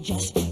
Just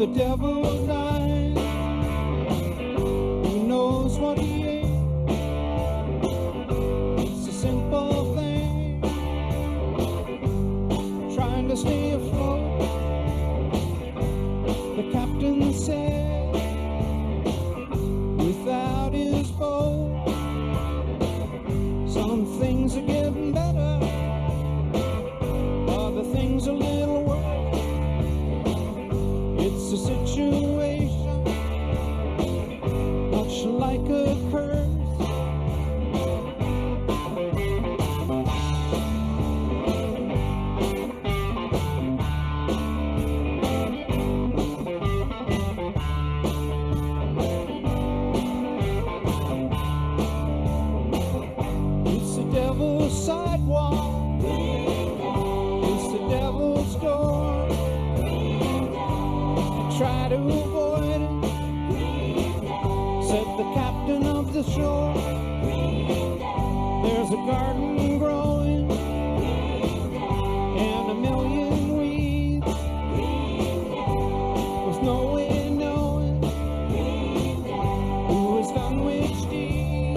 The devil died. Who knows what he ate? It's a simple thing, trying to stay afloat. The captain said, without his boat, some things are getting better, other things a little worse. It's a situation much like a curse. It's the devil's sidewalk. It's the devil's door. Try to avoid it, said the captain of the shore. There's a garden growing and a million weeds, with no way knowing who has done which deed.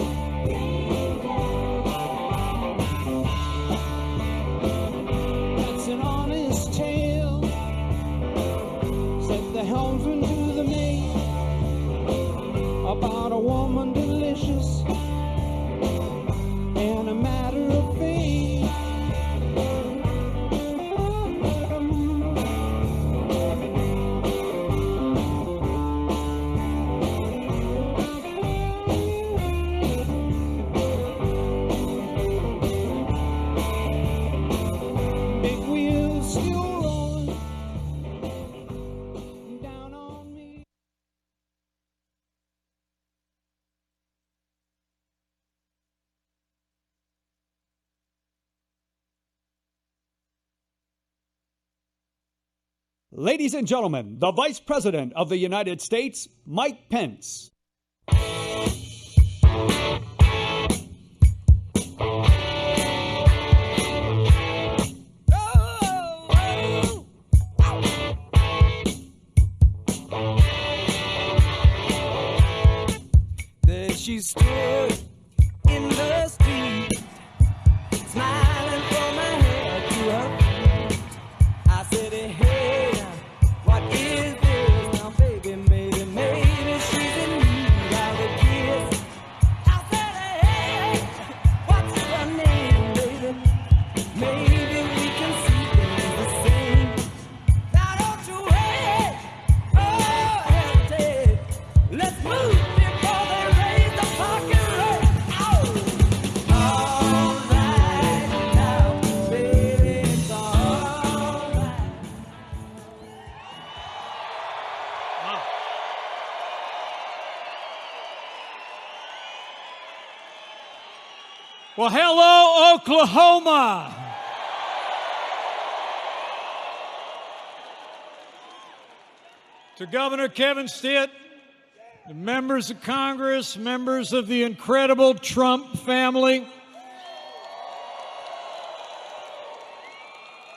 That's an honest tale, said the helmsman to the mate, about a woman delicious and a matter of faith. Big wheels still rolling down on me. Ladies and gentlemen, the Vice President of the United States, Mike Pence. There she stood in the street, smiling from her head to her feet. I said, hey, what is this? Now, baby, maybe she's in need of a kiss. I said, hey, what's your name, baby? Maybe we can see things the same. Now, don't you wait, oh, hesitate. Let's move before they raise the parking rate. All right now, baby, it's all right. Well, hello, Oklahoma. To Governor Kevin Stitt, the members of Congress, members of the incredible Trump family,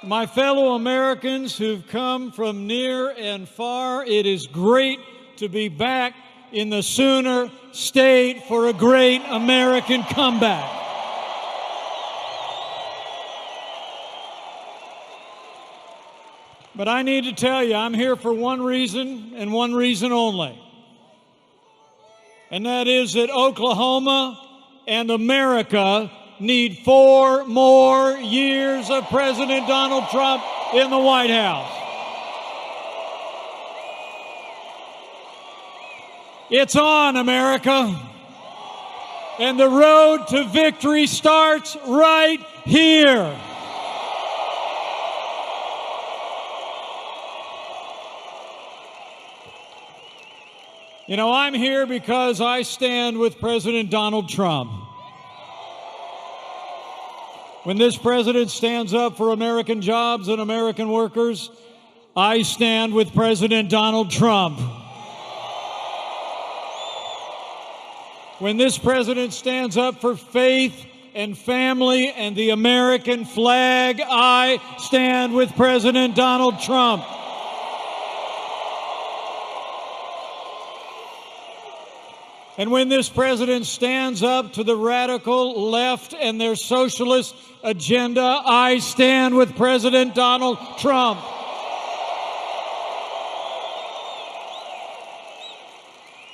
my fellow Americans who've come from near and far, it is great to be back in the Sooner State for a great American comeback. But I need to tell you, I'm here for one reason and one reason only. And that is that Oklahoma and America need 4 more years of President Donald Trump in the White House. It's on, America. And the road to victory starts right here. You know, I'm here because I stand with President Donald Trump. When this president stands up for American jobs and American workers, I stand with President Donald Trump. When this president stands up for faith and family and the American flag, I stand with President Donald Trump. And when this president stands up to the radical left and their socialist agenda, I stand with President Donald Trump.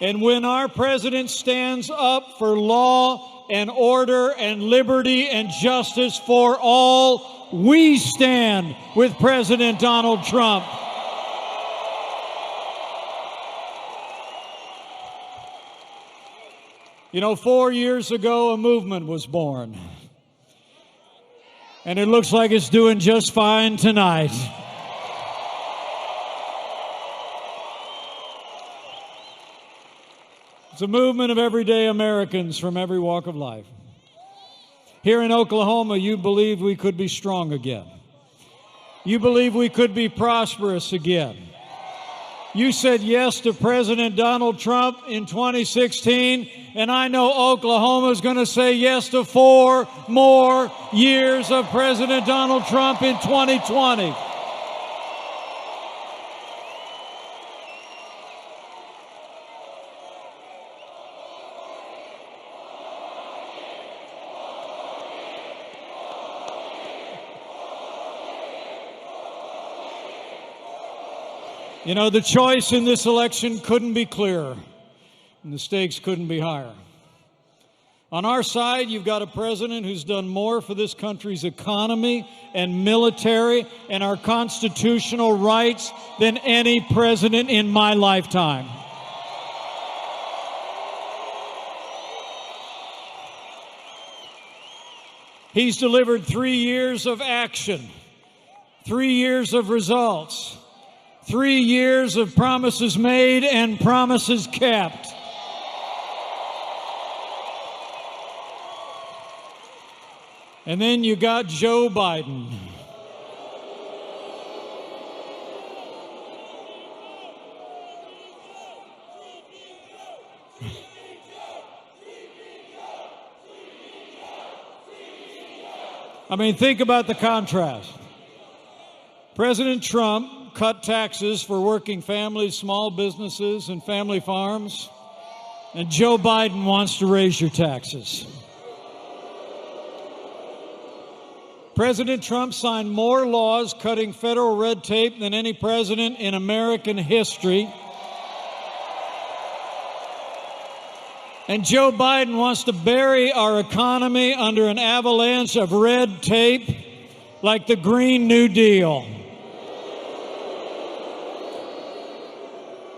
And when our president stands up for law and order and liberty and justice for all, we stand with President Donald Trump. You know, 4 years ago, a movement was born. And it looks like it's doing just fine tonight. It's a movement of everyday Americans from every walk of life. Here in Oklahoma, you believed we could be strong again. You believed we could be prosperous again. You said yes to President Donald Trump in 2016, and I know Oklahoma is going to say yes to 4 more years of President Donald Trump in 2020. You know, the choice in this election couldn't be clearer, and the stakes couldn't be higher. On our side, you've got a president who's done more for this country's economy and military and our constitutional rights than any president in my lifetime. He's delivered 3 years of action, 3 years of results, 3 years of promises made and promises kept. And then you got Joe Biden. I mean, think about the contrast. President Trump cut taxes for working families, small businesses, and family farms. And Joe Biden wants to raise your taxes. President Trump signed more laws cutting federal red tape than any president in American history. And Joe Biden wants to bury our economy under an avalanche of red tape like the Green New Deal.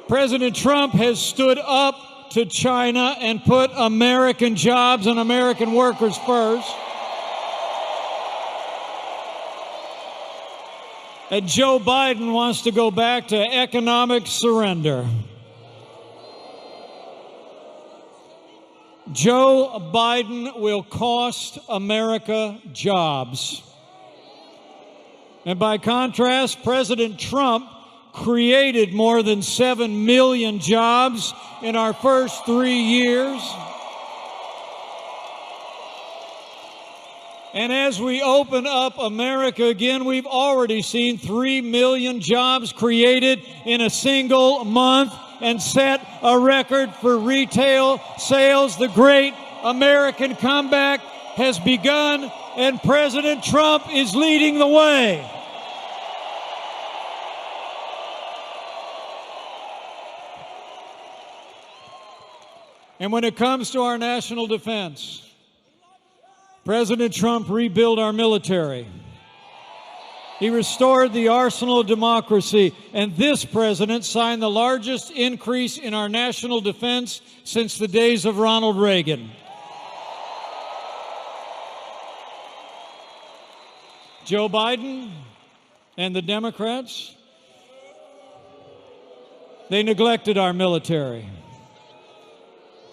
President Trump has stood up to China and put American jobs and American workers first. And Joe Biden wants to go back to economic surrender. Joe Biden will cost America jobs. And by contrast, President Trump created more than 7 million jobs in our first 3 years. And as we open up America again, we've already seen 3 million jobs created in a single month and set a record for retail sales. The great American comeback has begun, and President Trump is leading the way. And when it comes to our national defense, President Trump rebuilt our military. He restored the arsenal of democracy, and this president signed the largest increase in our national defense since the days of Ronald Reagan. Joe Biden and the Democrats, they neglected our military,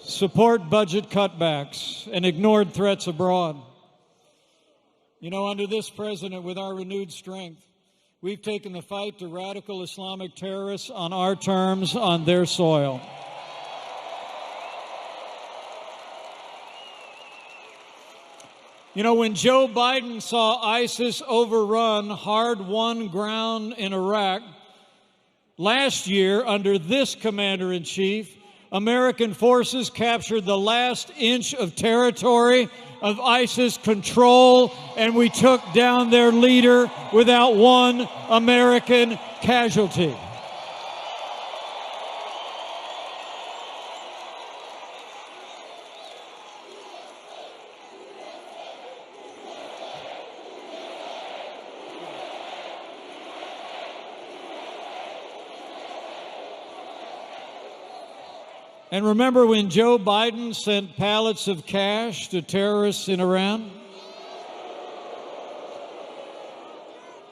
support budget cutbacks, and ignored threats abroad. You know, under this president, with our renewed strength, we've taken the fight to radical Islamic terrorists on our terms, on their soil. You know, when Joe Biden saw ISIS overrun hard-won ground in Iraq, last year, under this commander-in-chief, American forces captured the last inch of territory of ISIS control, and we took down their leader without one American casualty. And remember when Joe Biden sent pallets of cash to terrorists in Iran?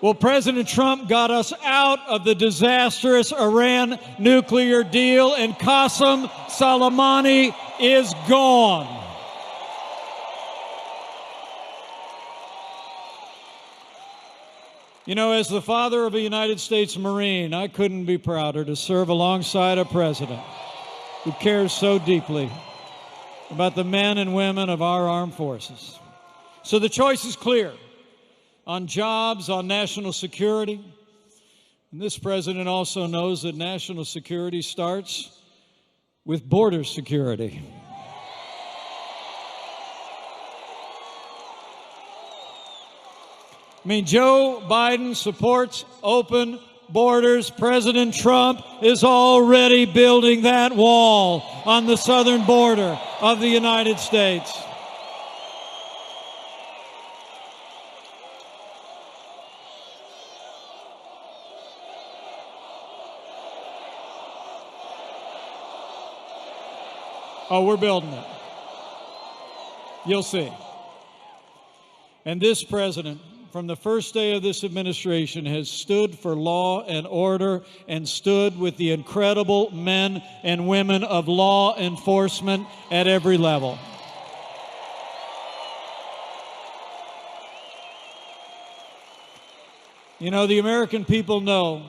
Well, President Trump got us out of the disastrous Iran nuclear deal, and Qasem Soleimani is gone. You know, as the father of a United States Marine, I couldn't be prouder to serve alongside a president who cares so deeply about the men and women of our armed forces. So the choice is clear on jobs, on national security. And this president also knows that national security starts with border security. I mean, Joe Biden supports open borders. President Trump is already building that wall on the southern border of the United States. Oh, we're building it. You'll see. And this president, from the first day of this administration, has stood for law and order and stood with the incredible men and women of law enforcement at every level. You know, the American people know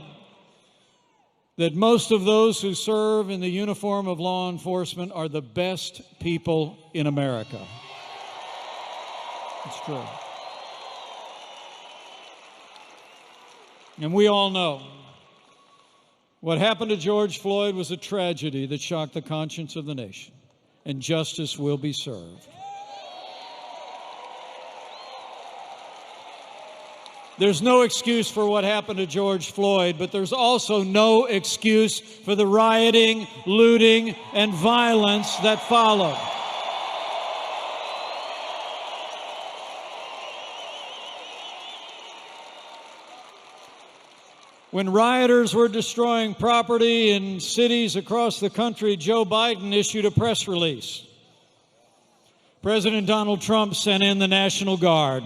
that most of those who serve in the uniform of law enforcement are the best people in America. It's true. And we all know what happened to George Floyd was a tragedy that shocked the conscience of the nation, and justice will be served. There's no excuse for what happened to George Floyd, but there's also no excuse for the rioting, looting, and violence that followed. When rioters were destroying property in cities across the country, Joe Biden issued a press release. President Donald Trump sent in the National Guard.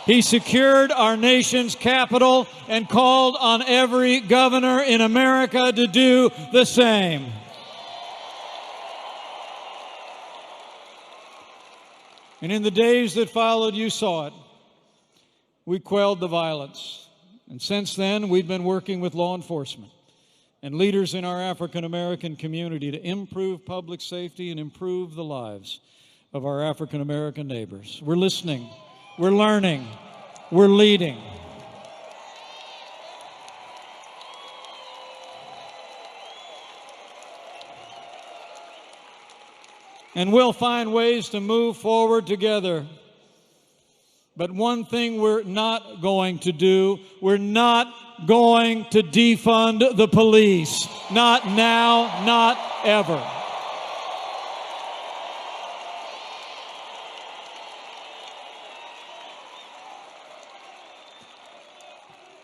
He secured our nation's capital and called on every governor in America to do the same. And in the days that followed, you saw it. We quelled the violence. And since then, we've been working with law enforcement and leaders in our African American community to improve public safety and improve the lives of our African American neighbors. We're listening. We're learning. We're leading. And we'll find ways to move forward together. But one thing we're not going to do, we're not going to defund the police. Not now, not ever.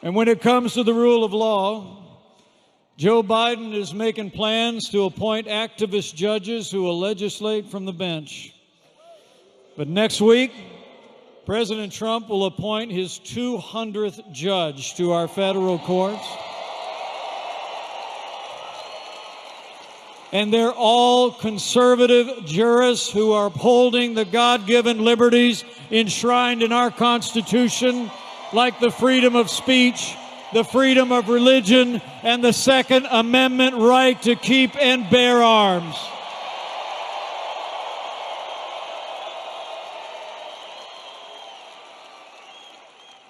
And when it comes to the rule of law, Joe Biden is making plans to appoint activist judges who will legislate from the bench. But next week, President Trump will appoint his 200th judge to our federal courts. And they're all conservative jurists who are upholding the God-given liberties enshrined in our Constitution, like the freedom of speech, the freedom of religion, and the Second Amendment right to keep and bear arms.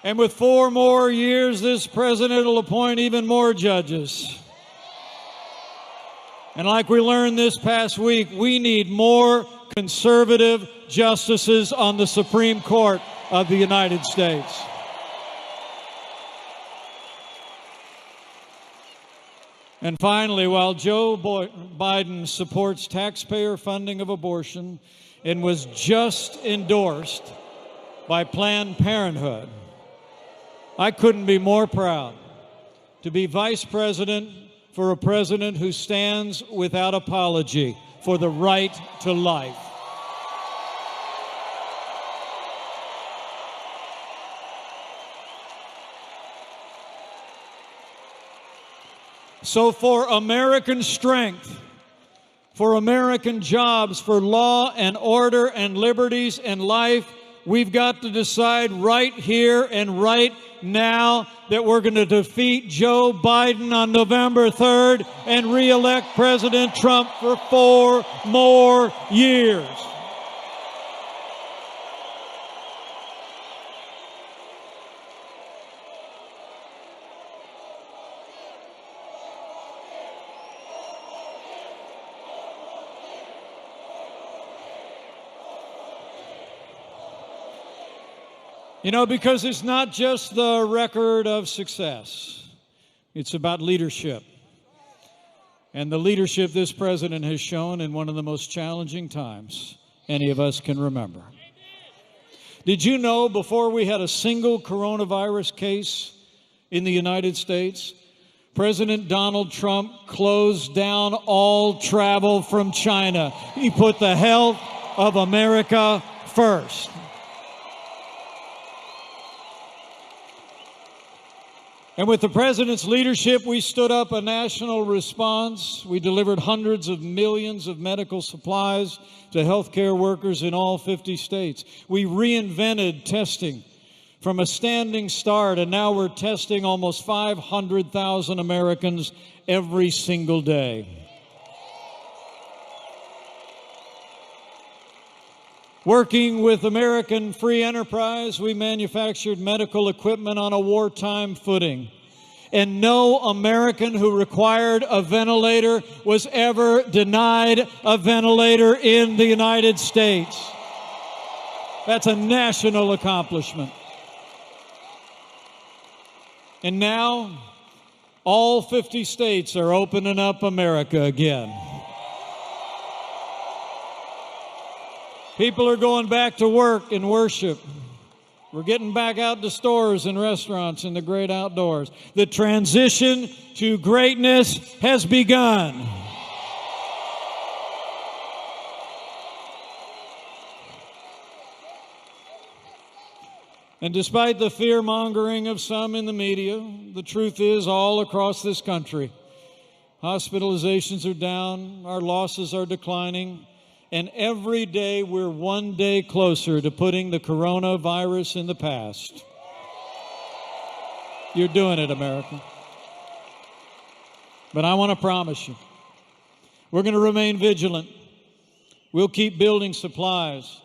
And with 4 more years, this president will appoint even more judges. And like we learned this past week, we need more conservative justices on the Supreme Court of the United States. And finally, while Joe Biden supports taxpayer funding of abortion and was just endorsed by Planned Parenthood, I couldn't be more proud to be vice president for a president who stands without apology for the right to life. So for American strength, for American jobs, for law and order and liberties and life, we've got to decide right here and right now that we're going to defeat Joe Biden on November 3rd and re-elect President Trump for 4 more years. You know, because it's not just the record of success. It's about leadership. And the leadership this president has shown in one of the most challenging times any of us can remember. Did you know before we had a single coronavirus case in the United States, President Donald Trump closed down all travel from China? He put the health of America first. And with the president's leadership, we stood up a national response. We delivered hundreds of millions of medical supplies to healthcare workers in all 50 states. We reinvented testing from a standing start, and now we're testing almost 500,000 Americans every single day. Working with American Free Enterprise, we manufactured medical equipment on a wartime footing. And no American who required a ventilator was ever denied a ventilator in the United States. That's a national accomplishment. And now, all 50 states are opening up America again. People are going back to work and worship. We're getting back out to stores and restaurants in the great outdoors. The transition to greatness has begun. And despite the fear-mongering of some in the media, the truth is all across this country, hospitalizations are down, our losses are declining, and every day we're one day closer to putting the coronavirus in the past. You're doing it, America. But I want to promise you, we're going to remain vigilant. We'll keep building supplies.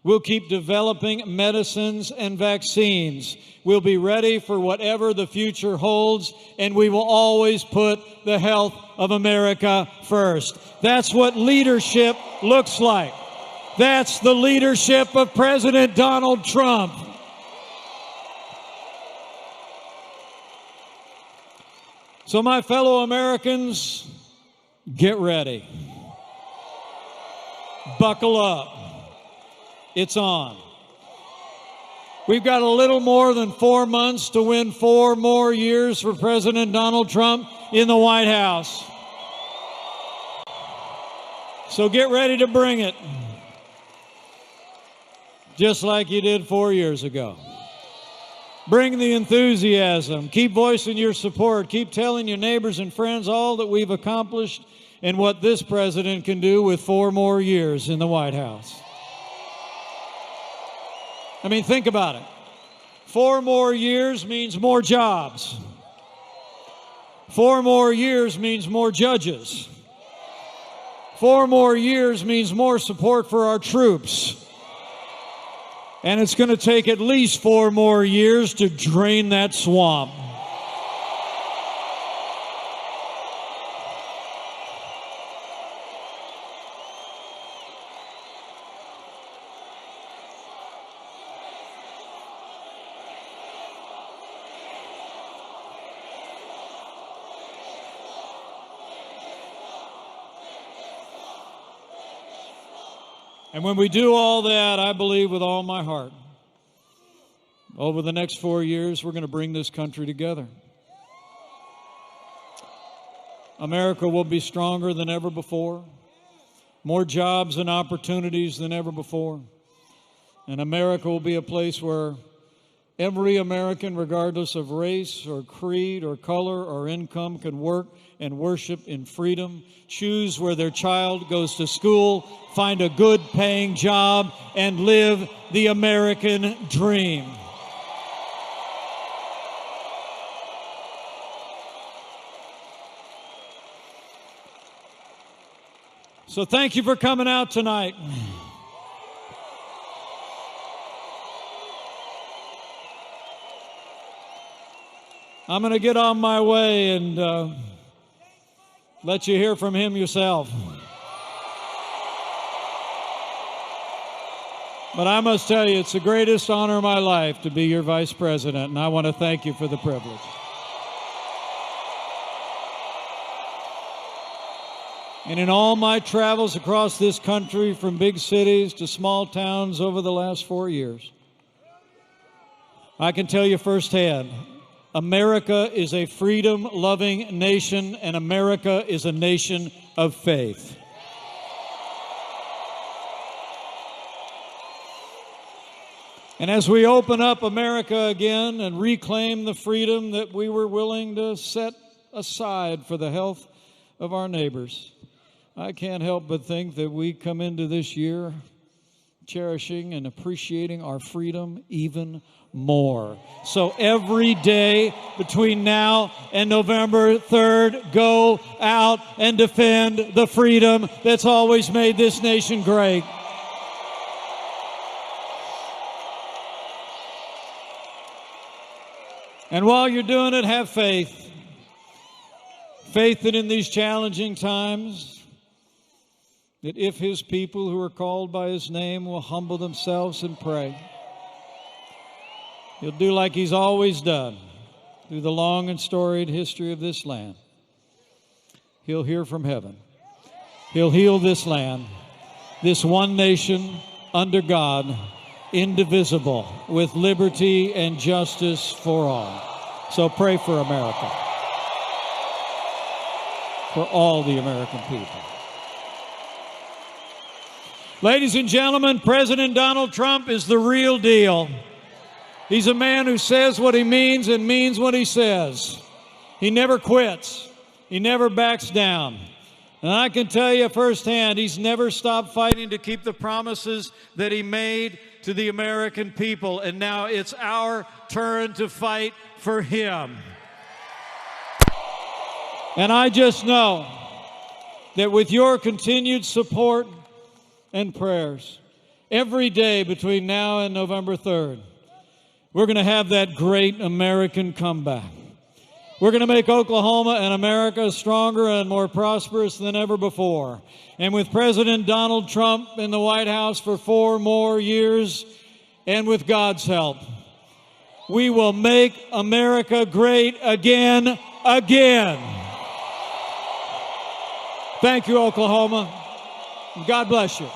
We'll keep developing medicines and vaccines. We'll be ready for whatever the future holds, and we will always put the health of America first. That's what leadership looks like. That's the leadership of President Donald Trump. So, my fellow Americans, get ready. Buckle up. It's on. We've got a little more than 4 months to win 4 more years for President Donald Trump in the White House. So get ready to bring it. just like you did 4 years ago. Bring the enthusiasm. Keep voicing your support. Keep telling your neighbors and friends all that we've accomplished and what this president can do with 4 more years in the White House. I mean, think about it. 4 more years means more jobs. 4 more years means more judges. 4 more years means more support for our troops. And it's going to take at least 4 more years to drain that swamp. And when we do all that, I believe with all my heart, over the next 4 years, we're going to bring this country together. America will be stronger than ever before, more jobs and opportunities than ever before. And America will be a place where every American, regardless of race or creed or color or income, can work and worship in freedom, choose where their child goes to school, find a good paying job, and live the American dream. So thank you for coming out tonight. I'm going to get on my way and let you hear from him yourself. But I must tell you, it's the greatest honor of my life to be your vice president, and I want to thank you for the privilege. And in all my travels across this country, from big cities to small towns over the last 4 years, I can tell you firsthand, America is a freedom-loving nation, and America is a nation of faith. And as we open up America again and reclaim the freedom that we were willing to set aside for the health of our neighbors, I can't help but think that we come into this year cherishing and appreciating our freedom even more. So every day between now and November 3rd, go out and defend the freedom that's always made this nation great. And while you're doing it, have faith. Faith that in these challenging times, that if His people who are called by His name will humble themselves and pray, He'll do like He's always done through the long and storied history of this land. He'll hear from heaven. He'll heal this land, this one nation under God, indivisible, with liberty and justice for all. So pray for America, for all the American people. Ladies and gentlemen, President Donald Trump is the real deal. He's a man who says what he means and means what he says. He never quits. He never backs down. And I can tell you firsthand, he's never stopped fighting to keep the promises that he made to the American people. And now it's our turn to fight for him. And I just know that with your continued support and prayers, every day between now and November 3rd, we're going to have that great American comeback. We're going to make Oklahoma and America stronger and more prosperous than ever before. And with President Donald Trump in the White House for 4 more years, and with God's help, we will make America great again. Thank you, Oklahoma. God bless you.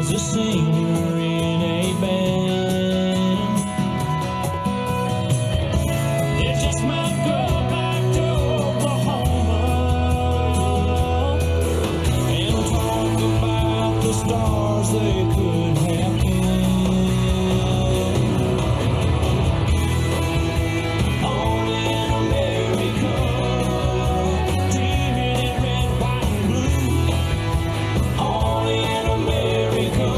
was a singer in a band. They just might go back to Oklahoma and talk about the stars they could have been. Only in America, dreaming in red, white, and blue. Only in America.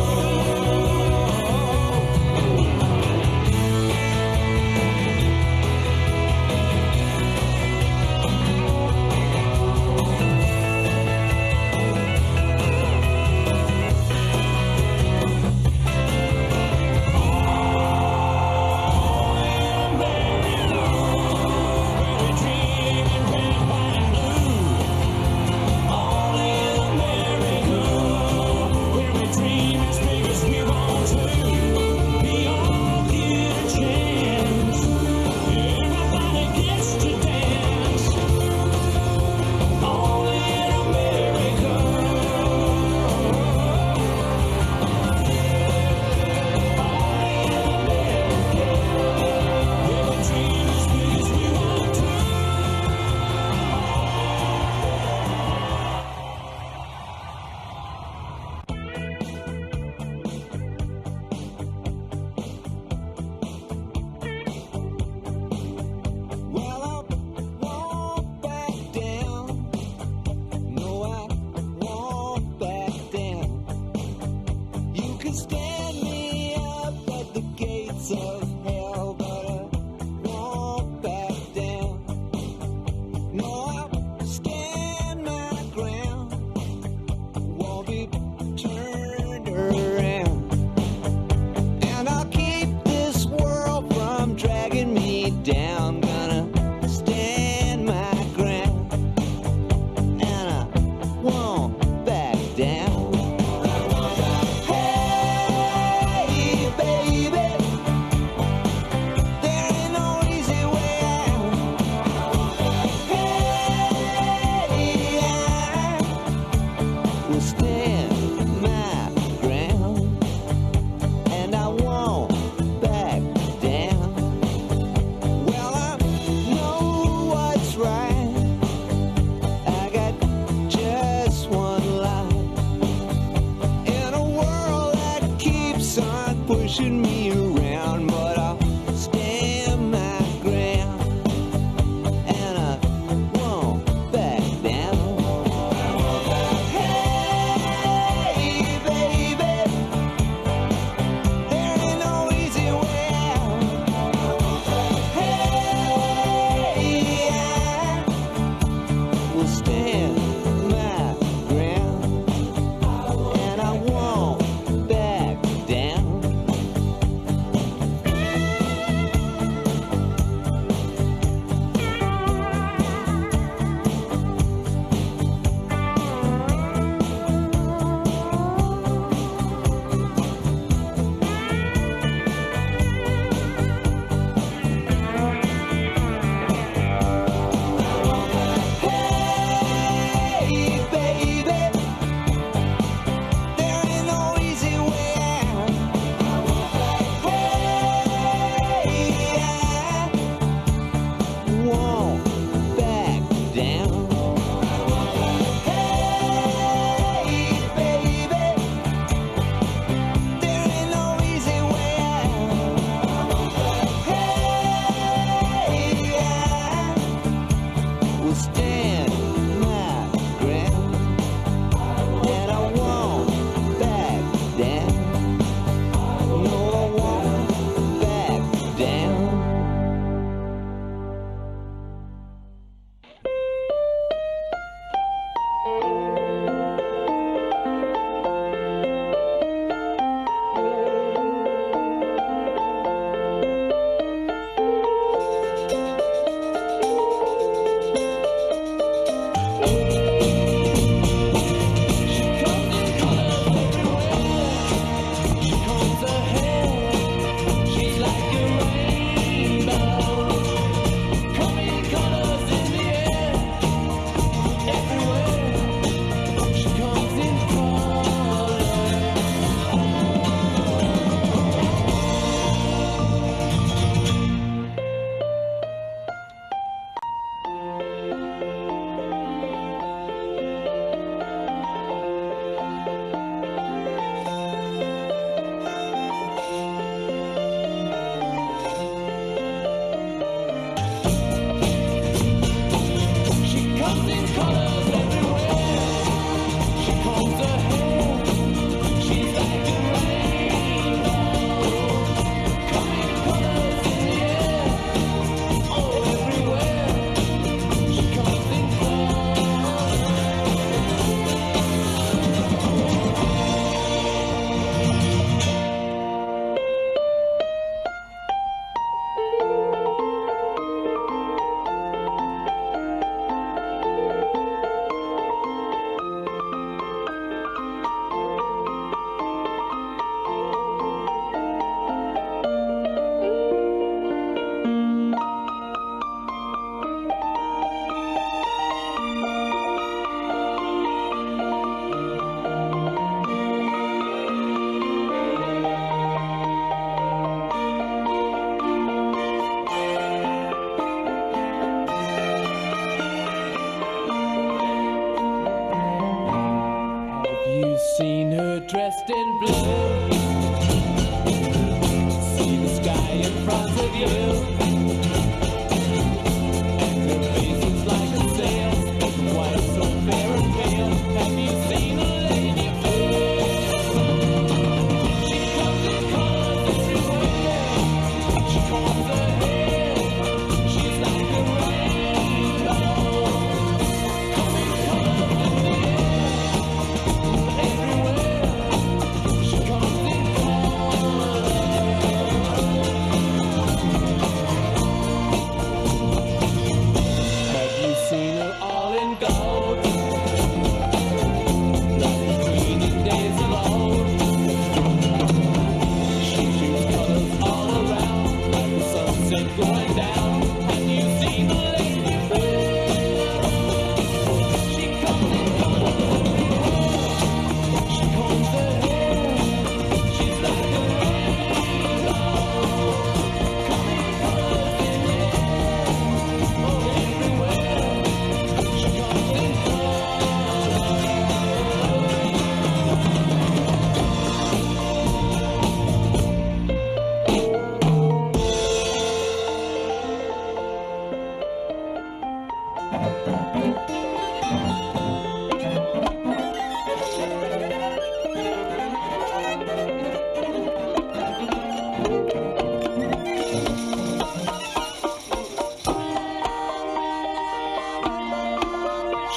Pushing me around, but I'll stand my ground, and I won't back down. Hey, baby, there ain't no easy way out. Hey, I will stand my ground, and I won't back down. seen her dressed in blue. See the sky in front of you. And her face is like a sail, white so fair and pale. Have you seen a lady blue? She comes in colors everywhere. She combs her hair. She's like a rainbow. Coming colors in the air. Everywhere. She comes in colors. Have you seen her all in gold? Like the cleaning days of old. She shoots colors all around, like the sunset going down. Have you seen a lady blue? She comes in colors everywhere. She combs her hair. She's like a rainbow. Coming colors in the air. Oh, everywhere. She comes in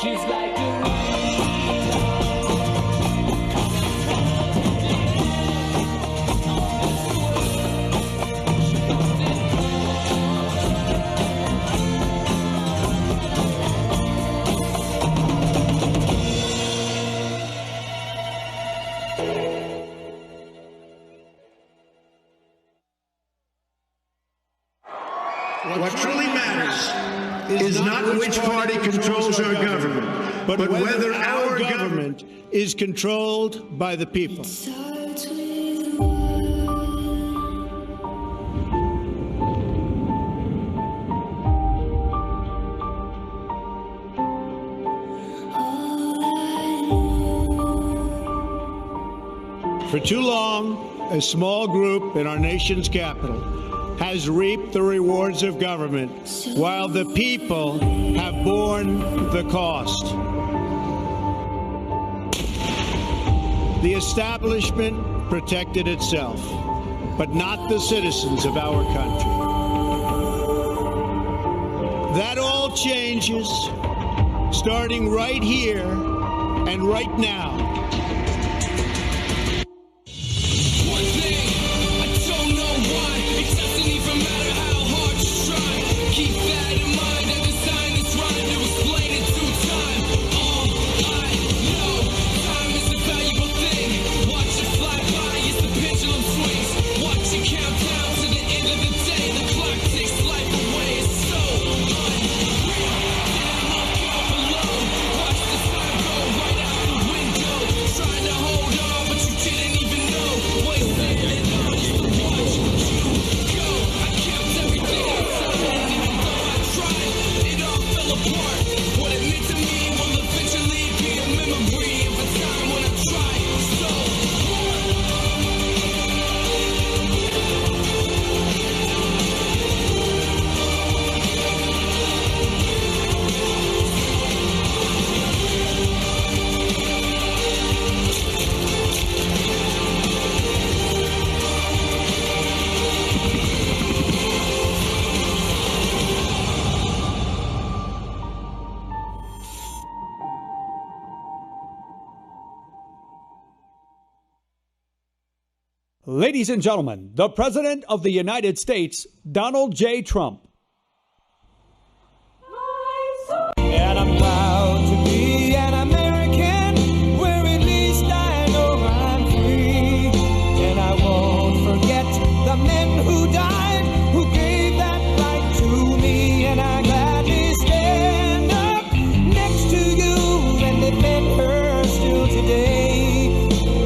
She's like a What truly matters is not which party controls our government, but whether our government is controlled by the people. For too long, a small group in our nation's capital has reaped the rewards of government, while the people have borne the cost. The establishment protected itself, but not the citizens of our country. That all changes starting right here and right now. One thing, I don't know why. It doesn't even matter how hard you try. Keep that in mind. I designed this rhyme to explain it through time. All I know, time is a valuable thing. Watch it fly by as the pendulum swings. Watch it count down to the end of the day. The clock takes life away. It's so unreal. Damn, look out below. Watch the time go right out the window. Trying to hold on, but you didn't even know. Wasted and I used to watch you go. I kept everything outside, and even though I tried, it all fell apart. What it meant to me will eventually be a memory of a time when I tried so hard. Ladies and gentlemen, the President of the United States, Donald J. Trump. And I'm proud to be an American, where at least I know I'm free. And I won't forget the men who died, who gave that right to me. And I gladly stand up next to you and defend her still today.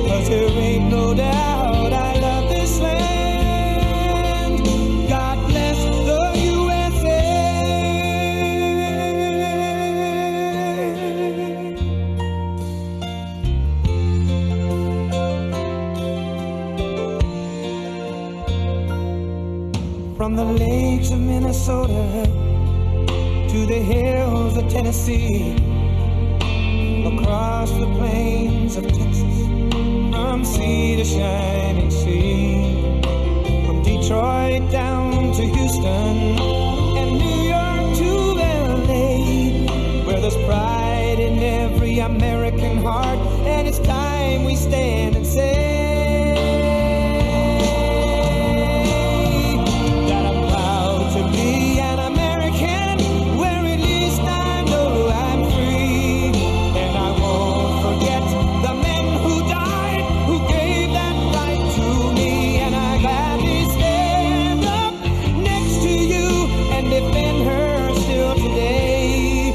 'Cause there ain't no doubt I love this land. God bless the USA. From the lakes of Minnesota to the hills of Tennessee, across the plains of Texas, from sea to shining sea, from Detroit down to Houston and New York to LA, where there's pride in every American heart, and it's time we stand and say that I'm proud to be an American, where at least I know I'm free, and I won't forget the men who died, who gave that right to me, and I gladly stand up next to you and defend her still today,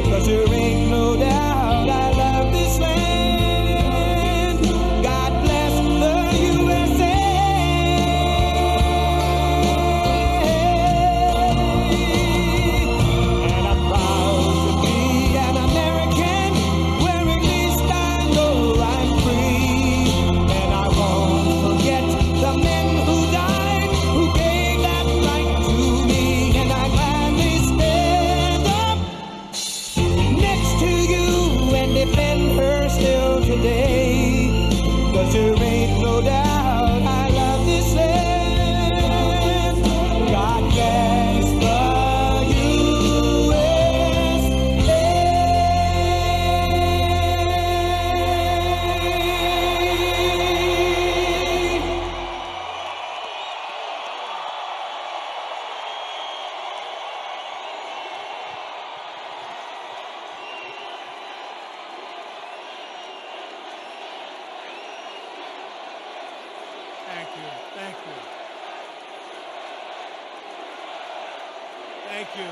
'cause there ain't no doubt I love this land. God bless the USA. And I'm proud to be an American, where at least I know I'm free, and I won't forget the men who died, who gave that right to me, and I gladly stand up next to you and defend her still today, 'cause there ain't no doubt I love this land. God bless the USA. Thank you. Thank you. Thank you.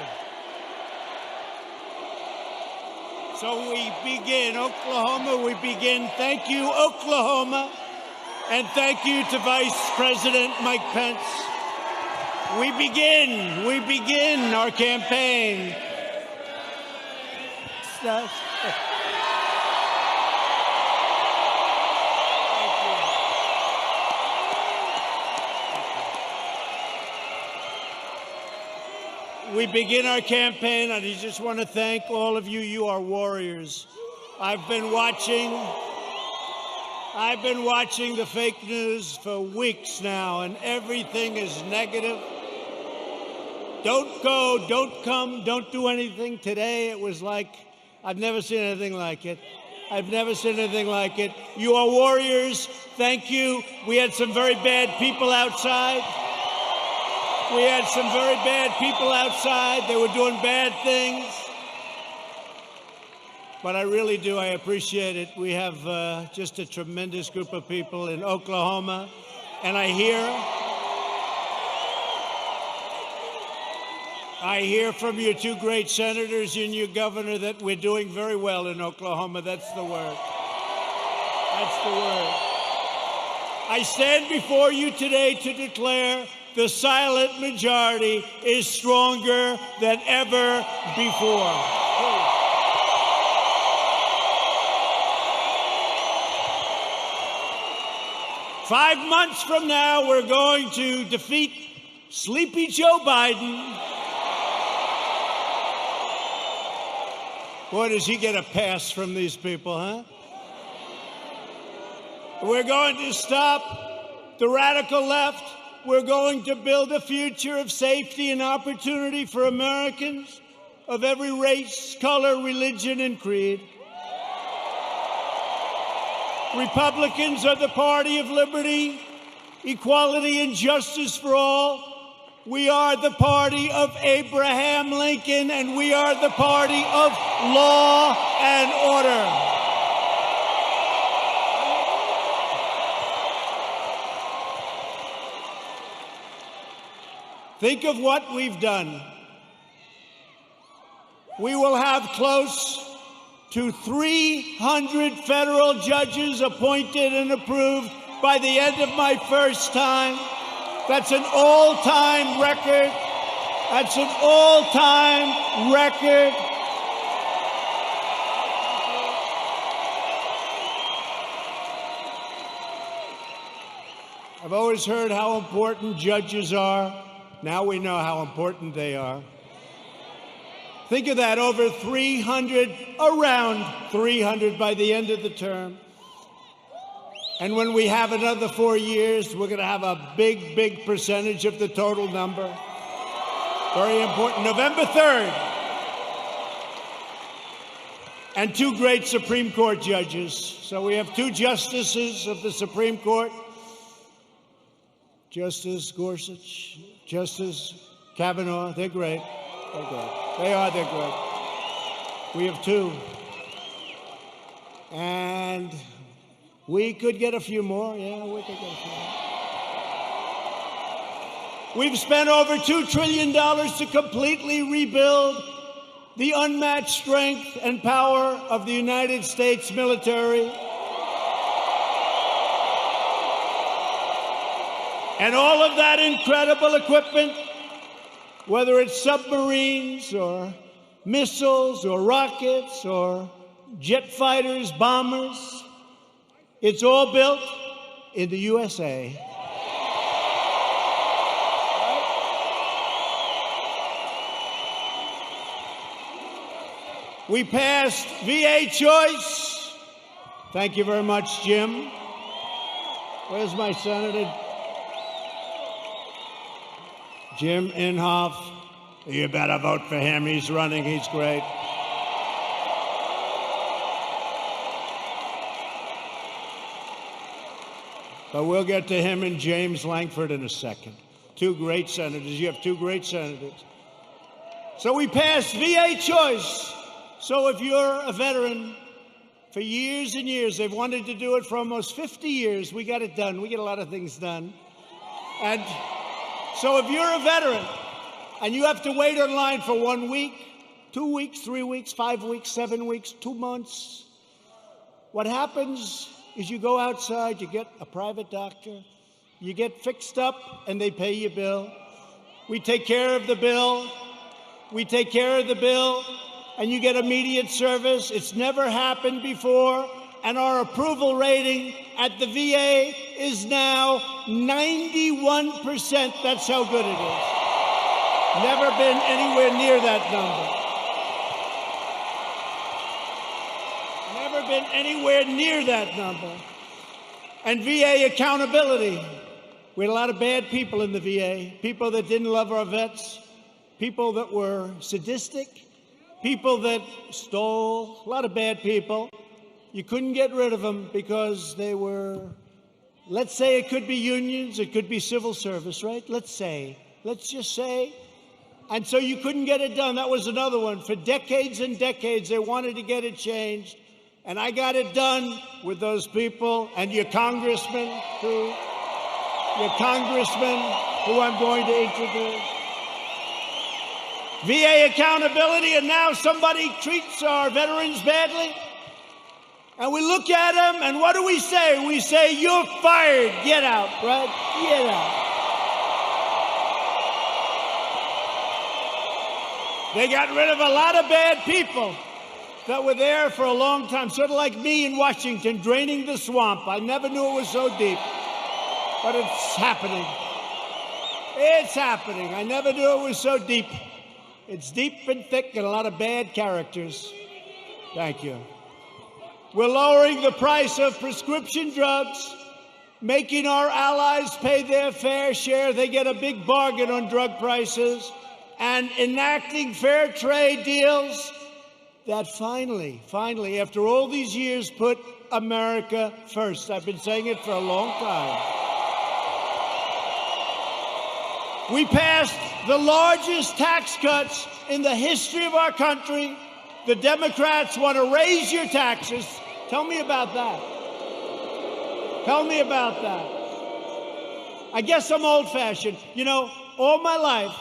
So we begin, Oklahoma, we begin. Thank you, Oklahoma. And thank you to Vice President Mike Pence. We begin our campaign. We begin our campaign, and I just want to thank all of you. You are warriors. I've been watching the fake news for weeks now, and everything is negative. Don't go, don't come, don't do anything. Today it was like, I've never seen anything like it. I've never seen anything like it. You are warriors. Thank you. We had some very bad people outside. They were doing bad things. But I really do. I appreciate it. We have just a tremendous group of people in Oklahoma. And I hear from your two great senators and your governor that we're doing very well in Oklahoma. That's the word. That's the word. I stand before you today to declare the silent majority is stronger than ever before. 5 months from now, we're going to defeat Sleepy Joe Biden. Boy, does he get a pass from these people, huh? We're going to stop the radical left. We're going to build a future of safety and opportunity for Americans of every race, color, religion, and creed. Republicans are the party of liberty, equality, and justice for all. We are the party of Abraham Lincoln, and we are the party of law and order. Think of what we've done. We will have close to 300 federal judges appointed and approved by the end of my first time. That's an all-time record. That's an all-time record. I've always heard how important judges are. Now we know how important they are. Think of that, over 300, around 300 by the end of the term. And when we have another 4 years, we're going to have a big, big percentage of the total number. Very important. November 3rd. And 2 great Supreme Court judges. So we have 2 justices of the Supreme Court. Justice Gorsuch, Justice Kavanaugh. They're great. They're great. They're great. We have 2. And we could get a few more. Yeah, we could get a few more. We've spent over $2 trillion to completely rebuild the unmatched strength and power of the United States military. And all of that incredible equipment, whether it's submarines or missiles or rockets or jet fighters, bombers, it's all built in the USA. We passed VA choice. Thank you very much, Jim. Where's my senator? Jim Inhofe. You better vote for him. He's running. He's great. But we'll get to him and James Lankford in a second. 2 great senators. You have 2 great senators. So we passed VA choice. So if you're a veteran, for years and years, they've wanted to do it for almost 50 years. We got it done. We get a lot of things done. And so if you're a veteran and you have to wait online for 1 week, 2 weeks, 3 weeks, 5 weeks, 7 weeks, 2 months, what happens is you go outside, you get a private doctor, you get fixed up, and they pay your bill. We take care of the bill. We take care of the bill. And you get immediate service. It's never happened before. And our approval rating at the VA is now 91%. That's how good it is. Never been anywhere near that number. Never been anywhere near that number. And VA accountability. We had a lot of bad people in the VA, people that didn't love our vets, people that were sadistic, people that stole, a lot of bad people. You couldn't get rid of them because they were, let's say it could be unions, it could be civil service, right? Let's just say. And so you couldn't get it done. That was another one. For decades and decades, they wanted to get it changed. And I got it done with those people and your congressman, who I'm going to introduce. VA accountability, and now somebody treats our veterans badly. And we look at them, and what do we say? We say, you're fired. Get out, right? Get out. They got rid of a lot of bad people that were there for a long time, sort of like me in Washington, draining the swamp. I never knew it was so deep, but it's happening. It's happening. I never knew it was so deep. It's deep and thick and a lot of bad characters. Thank you. We're lowering the price of prescription drugs, making our allies pay their fair share. They get a big bargain on drug prices, and enacting fair trade deals that finally, after all these years, put America first. I've been saying it for a long time. We passed the largest tax cuts in the history of our country. The Democrats want to raise your taxes. Tell me about that. Tell me about that. I guess I'm old-fashioned. You know, all my life,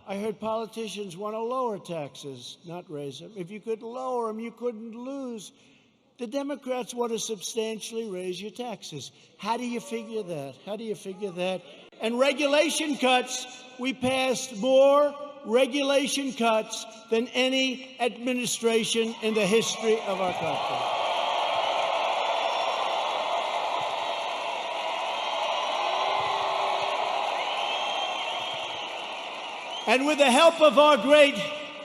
I heard politicians want to lower taxes, not raise them. If you could lower them, you couldn't lose. The Democrats want to substantially raise your taxes. How do you figure that? How do you figure that? And regulation cuts, we passed more regulation cuts than any administration in the history of our country. And with the help of our great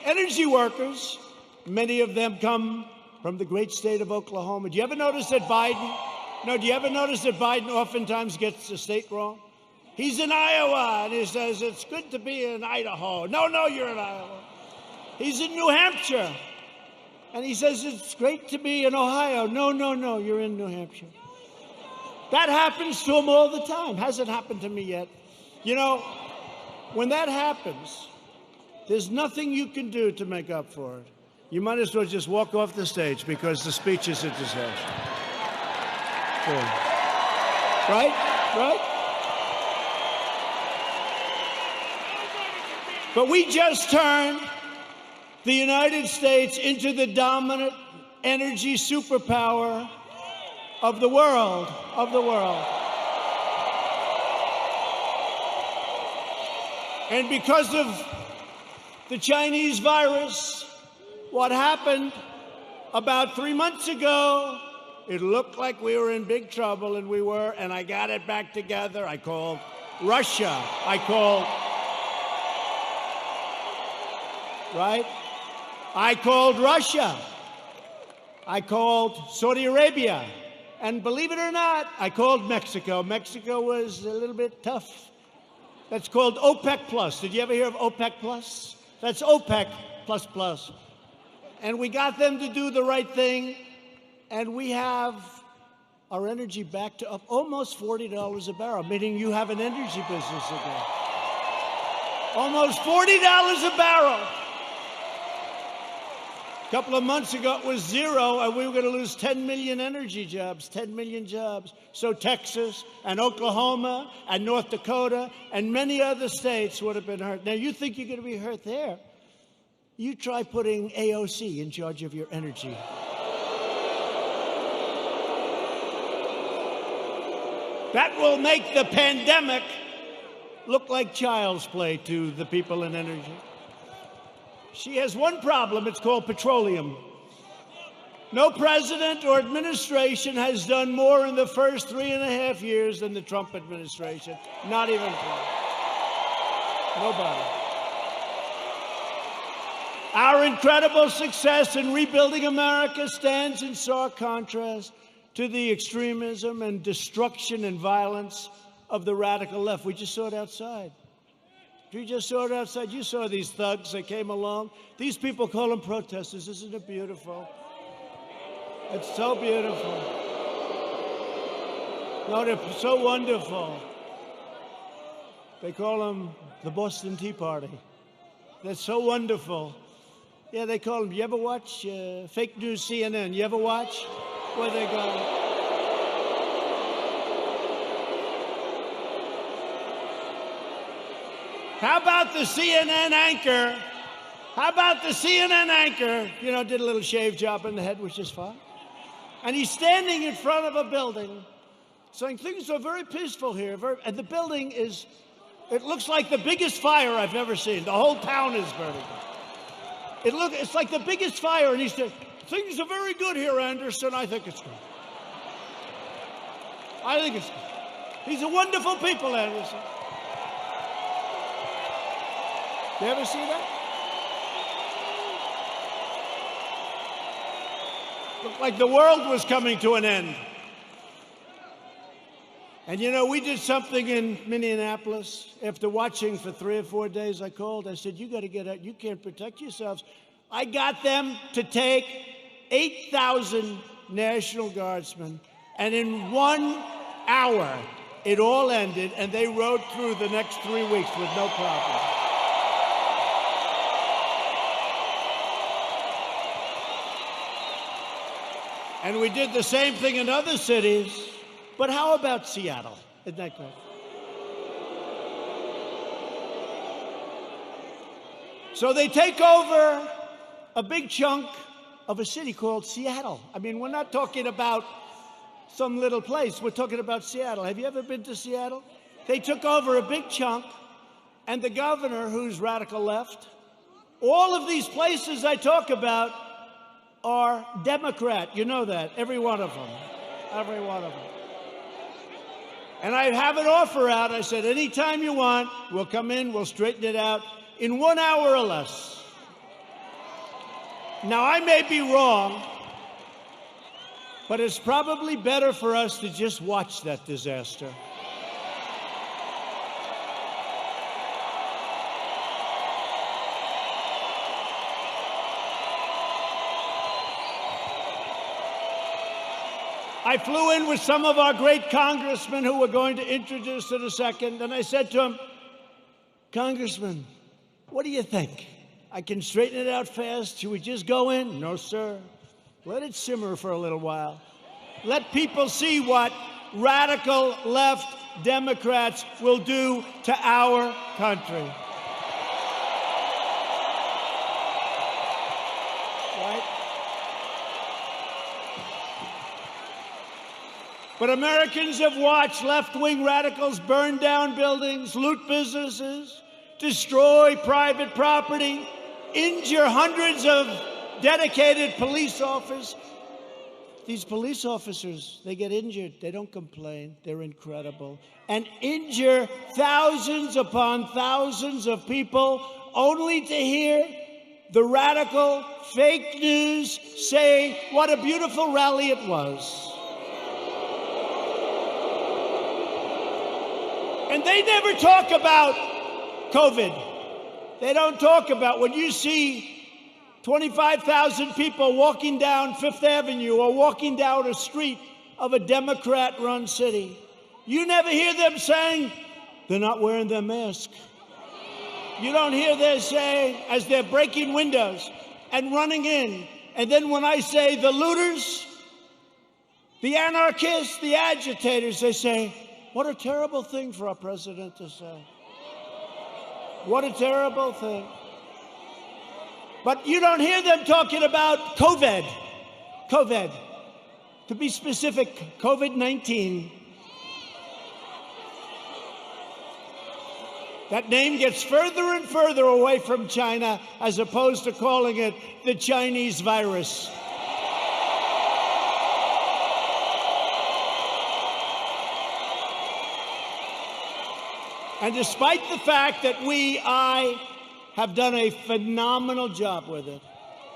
energy workers, many of them come from the great state of Oklahoma. Do you ever notice that do you ever notice that Biden oftentimes gets the state wrong? He's in Iowa, and he says, it's good to be in Idaho. No, you're in Iowa. He's in New Hampshire, and he says, it's great to be in Ohio. No, you're in New Hampshire. That happens to him all the time. Hasn't happened to me yet. You know, when that happens, there's nothing you can do to make up for it. You might as well just walk off the stage because the speech is a disaster. Good. Right? But we just turned the United States into the dominant energy superpower of the world. And because of the Chinese virus, what happened about 3 months ago, it looked like we were in big trouble, and we were, and I got it back together. I called Russia. I called Russia. I called Saudi Arabia. And believe it or not, I called Mexico. Mexico was a little bit tough. That's called OPEC Plus. Did you ever hear of OPEC Plus? That's OPEC plus plus. And we got them to do the right thing, and we have our energy back to up almost $40 a barrel, meaning you have an energy business again. Almost $40 a barrel. A couple of months ago, it was zero, and we were going to lose 10 million energy jobs, 10 million jobs. So Texas and Oklahoma and North Dakota and many other states would have been hurt. Now, you think you're going to be hurt there? You try putting AOC in charge of your energy. That will make the pandemic look like child's play to the people in energy. She has one problem. It's called petroleum. No president or administration has done more in the first 3.5 years than the Trump administration. Not even close. Nobody. Our incredible success in rebuilding America stands in stark contrast to the extremism and destruction and violence of the radical left. We just saw it outside. You just saw it outside. You saw these thugs that came along. These people call them protesters. Isn't it beautiful? It's so beautiful. No, they're so wonderful. They call them the Boston Tea Party. They're so wonderful. Yeah, they call them. You ever watch fake news CNN? You ever watch where they go? How about the CNN anchor? You know, did a little shave job in the head, which is fine. And he's standing in front of a building saying things are very peaceful here. And the building is, it looks like the biggest fire I've ever seen. The whole town is burning. It's like the biggest fire. And he said, things are very good here, Anderson. I think it's good. These are wonderful people, Anderson. You ever see that? Looked like the world was coming to an end. And you know, we did something in Minneapolis. After watching for 3 or 4 days, I called. I said, you got to get out. You can't protect yourselves. I got them to take 8,000 National Guardsmen. And in 1 hour, it all ended. And they rode through the next 3 weeks with no problem. And we did the same thing in other cities. But how about Seattle? Isn't that great? So they take over a big chunk of a city called Seattle. I mean, we're not talking about some little place. We're talking about Seattle. Have you ever been to Seattle? They took over a big chunk, and the governor, who's radical left, all of these places I talk about are Democrat. You know that. Every one of them. Every one of them. And I have an offer out. I said, anytime you want, we'll come in, we'll straighten it out. in 1 hour or less. Now, I may be wrong, but it's probably better for us to just watch that disaster. I flew in with some of our great congressmen who were going to introduce in a second, and I said to him, Congressman, what do you think? I can straighten it out fast. Should we just go in? No, sir. Let it simmer for a little while. Let people see what radical left Democrats will do to our country. Right? But Americans have watched left-wing radicals burn down buildings, loot businesses, destroy private property, injure hundreds of dedicated police officers. These police officers, they get injured. They don't complain. They're incredible. And injure thousands upon thousands of people only to hear the radical fake news say what a beautiful rally it was. And they never talk about COVID. They don't talk about when you see 25,000 people walking down Fifth Avenue or walking down a street of a Democrat-run city. You never hear them saying, they're not wearing their mask. You don't hear them saying, as they're breaking windows and running in. And then when I say the looters, the anarchists, the agitators, they say, what a terrible thing for our president to say. What a terrible thing. But you don't hear them talking about COVID. COVID. To be specific, COVID-19. That name gets further and further away from China as opposed to calling it the Chinese virus. And despite the fact that I have done a phenomenal job with it,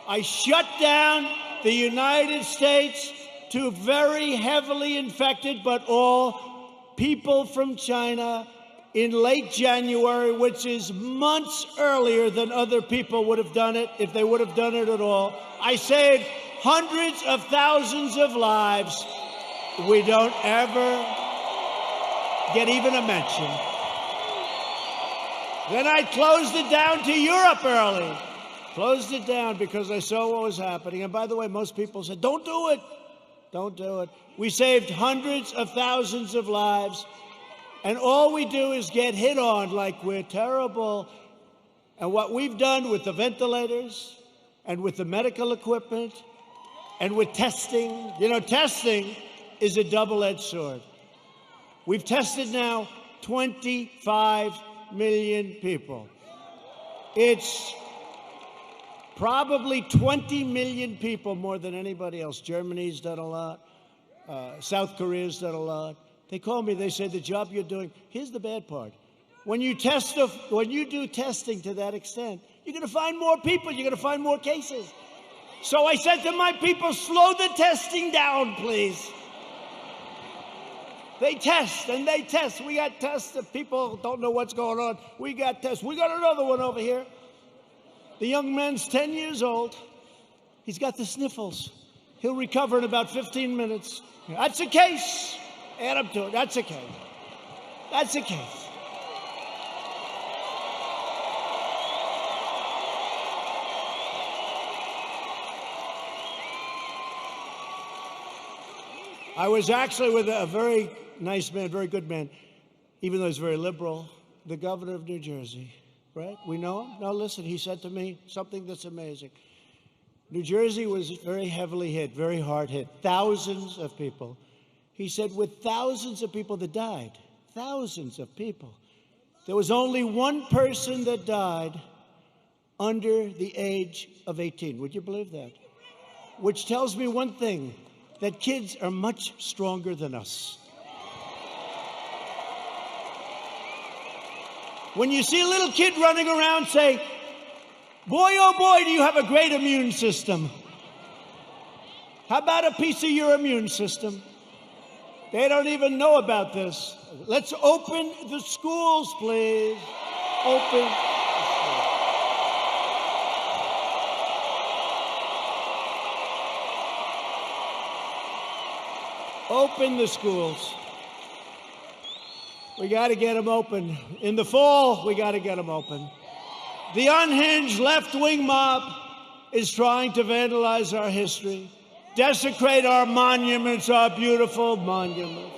I shut down the United States to very heavily infected, but all people from China in late January, which is months earlier than other people would have done it if they would have done it at all. I saved hundreds of thousands of lives. We don't ever get even a mention. Then I closed it down to Europe early. Closed it down because I saw what was happening. And by the way, most people said, don't do it. Don't do it. We saved hundreds of thousands of lives. And all we do is get hit on like we're terrible. And what we've done with the ventilators and with the medical equipment and with testing, testing is a double-edged sword. We've tested now 25 million people. It's probably 20 million people more than anybody else. Germany's done a lot. South Korea's done a lot. They call me, they say, the job you're doing, here's the bad part. When you do testing to that extent, you're going to find more people, you're going to find more cases. So I said to my people, slow the testing down, please. They test and they test. We got tests if people don't know what's going on. We got tests. We got another one over here. The young man's 10 years old. He's got the sniffles. He'll recover in about 15 minutes. That's a case. Add up to it. That's a case. That's a case. I was actually with a very nice man, very good man, even though he's very liberal, the governor of New Jersey, right? We know him? Now listen, he said to me something that's amazing. New Jersey was very heavily hit, very hard hit, thousands of people. He said with thousands of people that died, thousands of people, there was only one person that died under the age of 18. Would you believe that? Which tells me one thing, that kids are much stronger than us. When you see a little kid running around, say, boy, oh boy, do you have a great immune system. How about a piece of your immune system? They don't even know about this. Let's open the schools, please. Open. Open the schools. We got to get them open. In the fall, we got to get them open. The unhinged left-wing mob is trying to vandalize our history, desecrate our monuments, our beautiful monuments,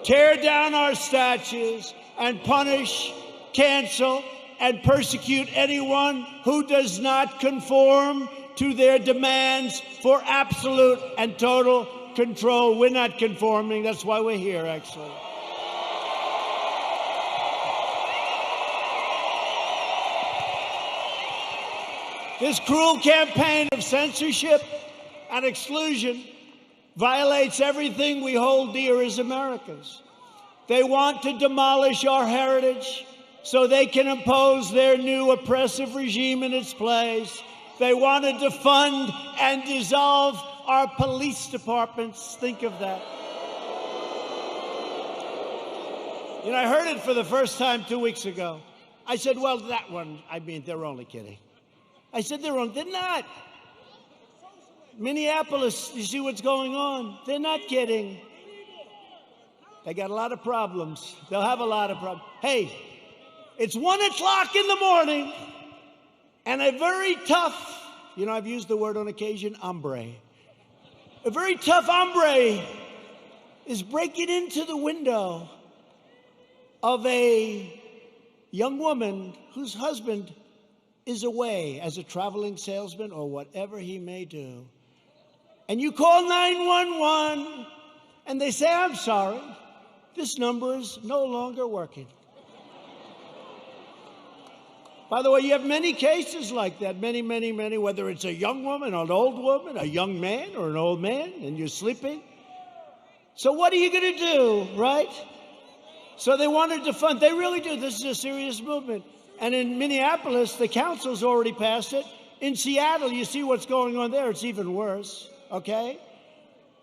tear down our statues, and punish, cancel, and persecute anyone who does not conform to their demands for absolute and total control. We're not conforming. That's why we're here, actually. This cruel campaign of censorship and exclusion violates everything we hold dear as Americans. They want to demolish our heritage so they can impose their new oppressive regime in its place. They want to defund and dissolve our police departments. Think of that. You know, I heard it for the first time 2 weeks ago. I said, well, that one, I mean, they're only kidding. I said, they're not. Minneapolis, you see what's going on? They're not kidding. They got a lot of problems. They'll have a lot of problems. Hey, it's 1 o'clock in the morning, and a very tough, you know, I've used the word on occasion, hombre. A very tough hombre is breaking into the window of a young woman whose husband is away as a traveling salesman or whatever he may do. And you call 911, and they say, I'm sorry, this number is no longer working. By the way, you have many cases like that, many, whether it's a young woman, an old woman, a young man, or an old man, and you're sleeping. So what are you going to do, right? So they wanted to defund. They really do. This is a serious movement. And in Minneapolis, the council's already passed it. In Seattle, you see what's going on there. It's even worse, okay?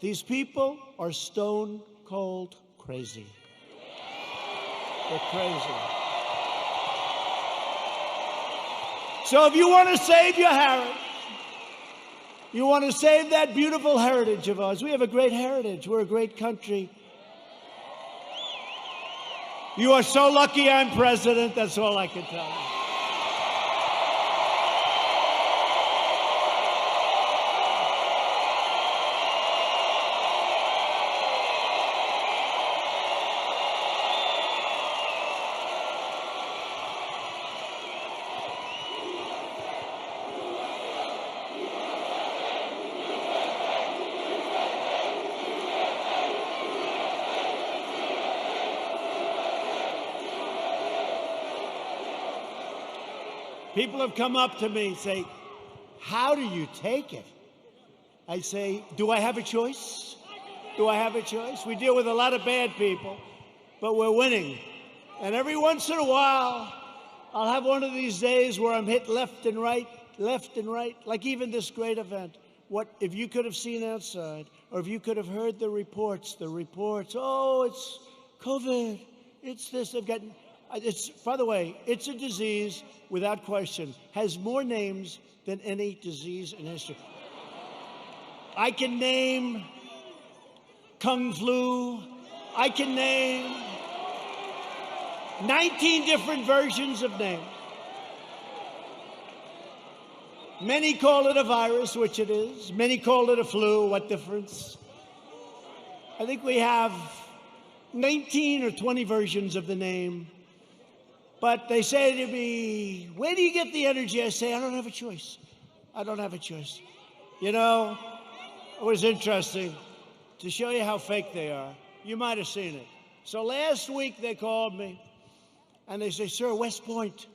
These people are stone cold crazy. They're crazy. So if you want to save your heritage, you want to save that beautiful heritage of ours. We have a great heritage. We're a great country. You are so lucky I'm president. That's all I can tell you. People have come up to me and say, how do you take it? I say, do I have a choice? Do I have a choice? We deal with a lot of bad people, but we're winning. And every once in a while, I'll have one of these days where I'm hit left and right, like even this great event. What if you could have seen outside, or if you could have heard the reports, oh, it's COVID, it's this, they've got... It's, by the way, it's a disease, without question, has more names than any disease in history. I can name Kung Flu. I can name 19 different versions of names. Many call it a virus, which it is. Many call it a flu. What difference? I think we have 19 or 20 versions of the name. But they say to me, where do you get the energy? I say, I don't have a choice. I don't have a choice. You know, it was interesting to show you how fake they are. You might have seen it. So last week they called me and they say, sir, West Point,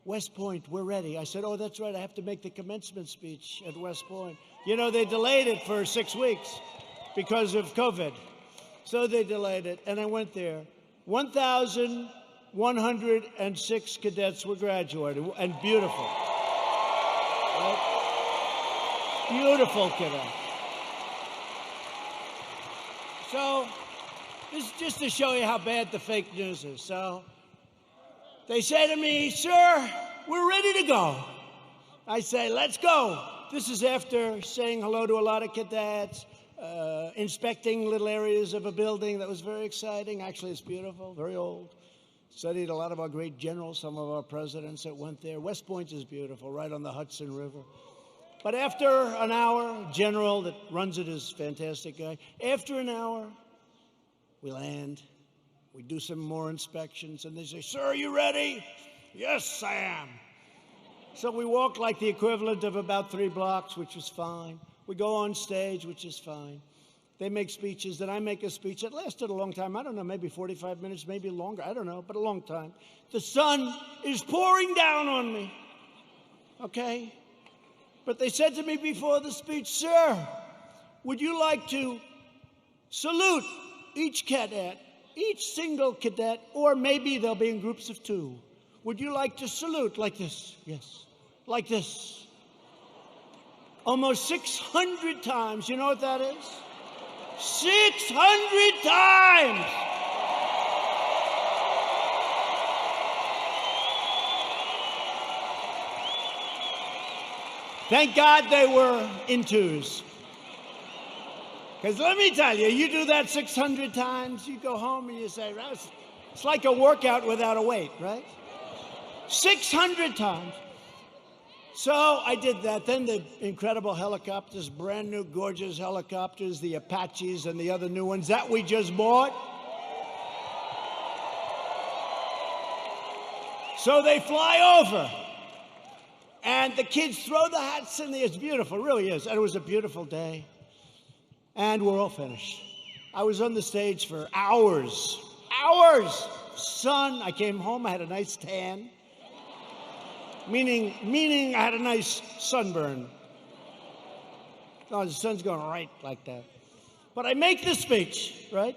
we're ready. I said, oh, that's right. I have to make the commencement speech at West Point. You know, they delayed it for 6 weeks because of COVID. So they delayed it, and I went there. 1,106 cadets were graduating, and beautiful. Right? Beautiful cadets. So, this is just to show you how bad the fake news is. So, they say to me, sir, we're ready to go. I say, let's go. This is after saying hello to a lot of cadets, inspecting little areas of a building that was very exciting. Actually, it's beautiful, very old. Studied a lot of our great generals, some of our presidents that went there. West Point is beautiful, right on the Hudson River. But after an hour, general that runs it is a fantastic guy. After an hour, we land. We do some more inspections, and they say, sir, are you ready? Yes, I am. So we walk like the equivalent of about 3 blocks, which is fine. We go on stage, which is fine. They make speeches, then I make a speech that lasted a long time. I don't know, maybe 45 minutes, maybe longer. I don't know, but a long time. The sun is pouring down on me, okay? But they said to me before the speech, sir, would you like to salute each cadet, each single cadet, or maybe they'll be in groups of 2. Would you like to salute like this? Yes. Like this. Almost 600 times. You know what that is? 600 times! Thank God they were in 2s. Because let me tell you, you do that 600 times, you go home and you say, it's like a workout without a weight, right? 600 times. So I did that. Then the incredible helicopters, brand new, gorgeous helicopters, the Apaches and the other new ones that we just bought. So they fly over. And the kids throw the hats in the air. It's beautiful, it really is. And it was a beautiful day. And we're all finished. I was on the stage for hours. Hours! Sun. I came home, I had a nice tan. Meaning I had a nice sunburn. No, the sun's going right like that. But I make this speech, right?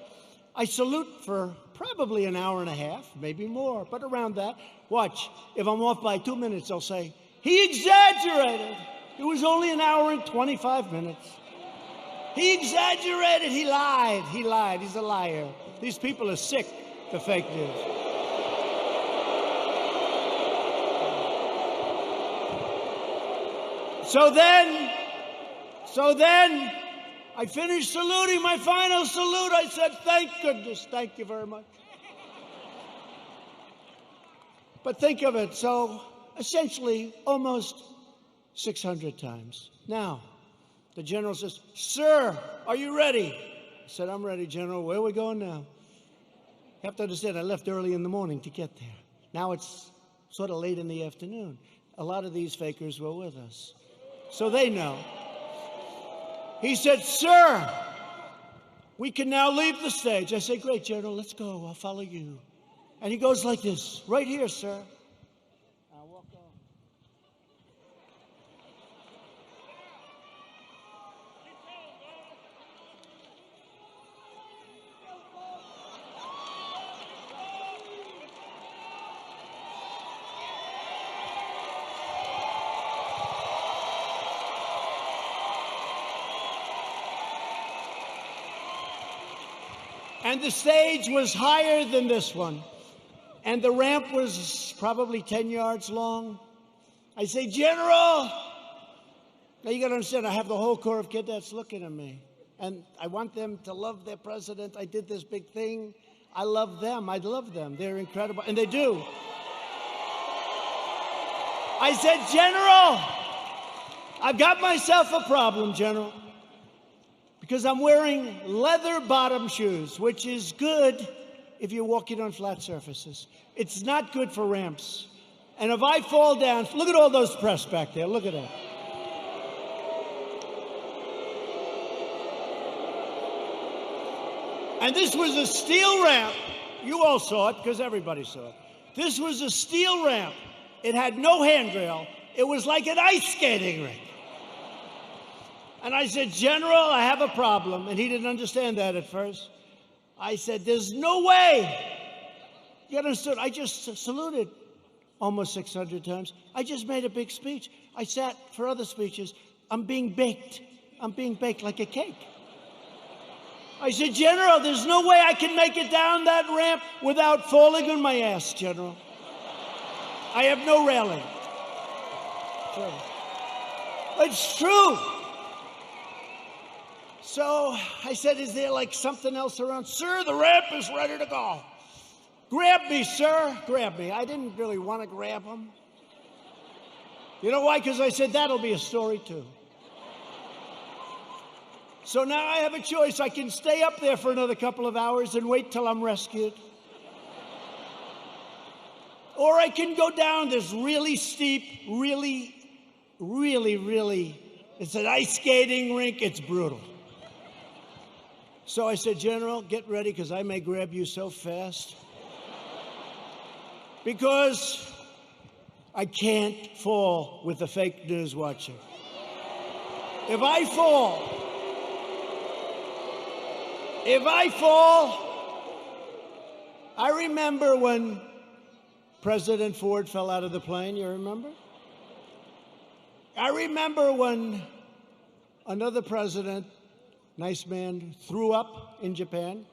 I salute for probably an hour and a half, maybe more, but around that. Watch, if I'm off by 2 minutes, I'll say, he exaggerated. It was only an hour and 25 minutes. He exaggerated, he lied. He's a liar. These people are sick, the fake news. So then, I finished saluting, my final salute. I said, thank goodness, thank you very much. But think of it, so essentially almost 600 times. Now, the general says, sir, are you ready? I said, I'm ready, General. Where are we going now? You have to understand, I left early in the morning to get there. Now it's sort of late in the afternoon. A lot of these fakers were with us. So they know. He said, sir, we can now leave the stage. I said, great, General, let's go. I'll follow you. And he goes like this, right here, sir. I'll walk on. And the stage was higher than this one. And the ramp was probably 10 yards long. I say, General! Now you got to understand, I have the whole Corps of Cadets looking at me. And I want them to love their president. I did this big thing. I love them. I love them. They're incredible. And they do. I said, General, I've got myself a problem, General. Because I'm wearing leather bottom shoes, which is good if you're walking on flat surfaces. It's not good for ramps. And if I fall down, look at all those press back there. Look at that. And this was a steel ramp. You all saw it because everybody saw it. This was a steel ramp. It had no handrail. It was like an ice skating rink. And I said, General, I have a problem. And he didn't understand that at first. I said, there's no way. You understood? I just saluted almost 600 times. I just made a big speech. I sat for other speeches. I'm being baked. I'm being baked like a cake. I said, General, there's no way I can make it down that ramp without falling on my ass, General. I have no railing. It's true. So I said, is there like something else around? Sir, the ramp is ready to go. Grab me, sir. Grab me. I didn't really want to grab him. You know why? Because I said, that'll be a story too. So now I have a choice. I can stay up there for another couple of hours and wait till I'm rescued. Or I can go down this really steep, really, it's an ice skating rink. It's brutal. So I said, General, get ready because I may grab you so fast. Because I can't fall with the fake news watcher. If I fall, I remember when President Ford fell out of the plane, you remember? I remember when another president, nice man, threw up in Japan.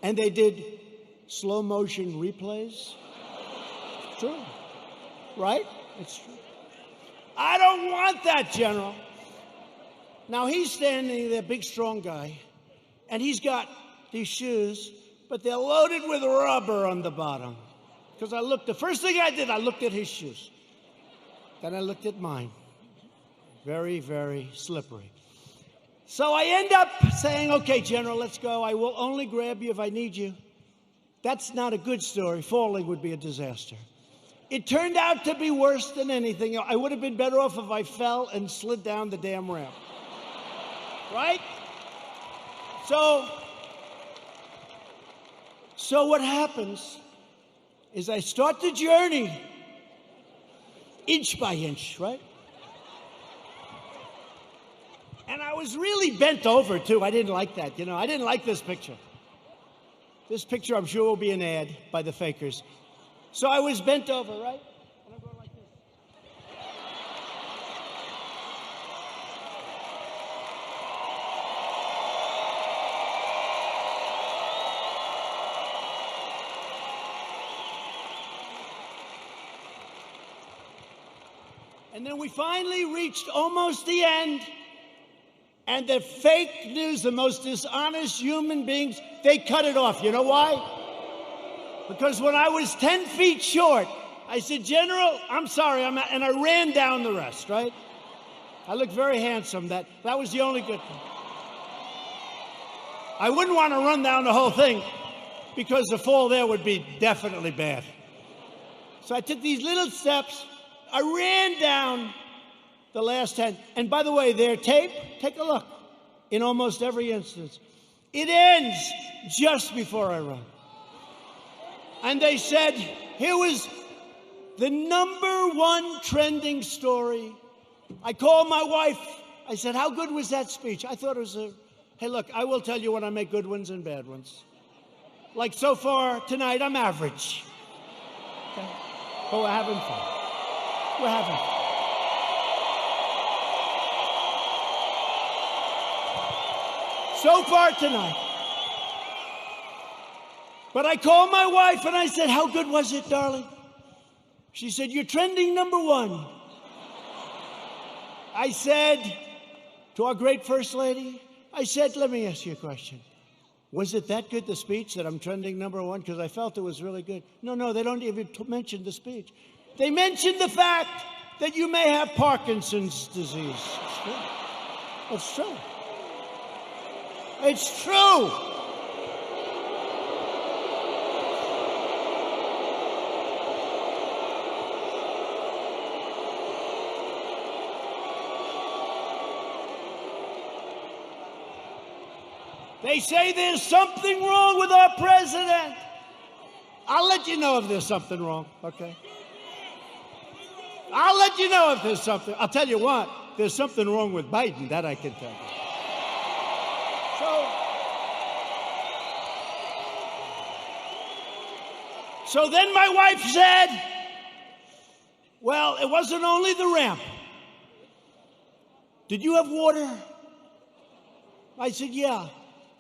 And they did slow motion replays. It's true, right? It's true. I don't want that, General. Now he's standing there, big, strong guy, and he's got these shoes, but they're loaded with rubber on the bottom. Because the first thing I did, I looked at his shoes. Then I looked at mine. Very, very slippery. So I end up saying, okay, General, let's go. I will only grab you if I need you. That's not a good story. Falling would be a disaster. It turned out to be worse than anything. I would have been better off if I fell and slid down the damn ramp. Right? So what happens is I start the journey inch by inch, right? And I was really bent over, too. I didn't like that, I didn't like this picture. This picture, I'm sure, will be an ad by the fakers. So I was bent over, right? And I'm going like this. And then we finally reached almost the end. And the fake news, the most dishonest human beings, they cut it off. You know why? Because when I was 10 feet short, I said, General, I'm sorry, and I ran down the rest, right? I looked very handsome. That was the only good thing. I wouldn't want to run down the whole thing because the fall there would be definitely bad. So I took these little steps. I ran down the last 10. And by the way, their tape, take a look. In almost every instance, it ends just before I run. And they said, here was the #1 trending story. I called my wife. I said, how good was that speech? I thought it was hey, look, I will tell you when I make good ones and bad ones. Like so far tonight, I'm average. Okay? But we're having fun. We're having fun. So far tonight. But I called my wife and I said, how good was it, darling? She said, you're trending #1. I said to our great First Lady, I said, let me ask you a question. Was it that good, the speech, that I'm trending #1? Because I felt it was really good. No, they don't even mention the speech. They mentioned the fact that you may have Parkinson's disease. It's true. It's true. It's true. They say there's something wrong with our president. I'll let you know if there's something wrong, okay? I'll let you know if there's something. I'll tell you what, there's something wrong with Biden, that I can tell you. So then my wife said, well, it wasn't only the ramp. Did you have water? I said, yeah.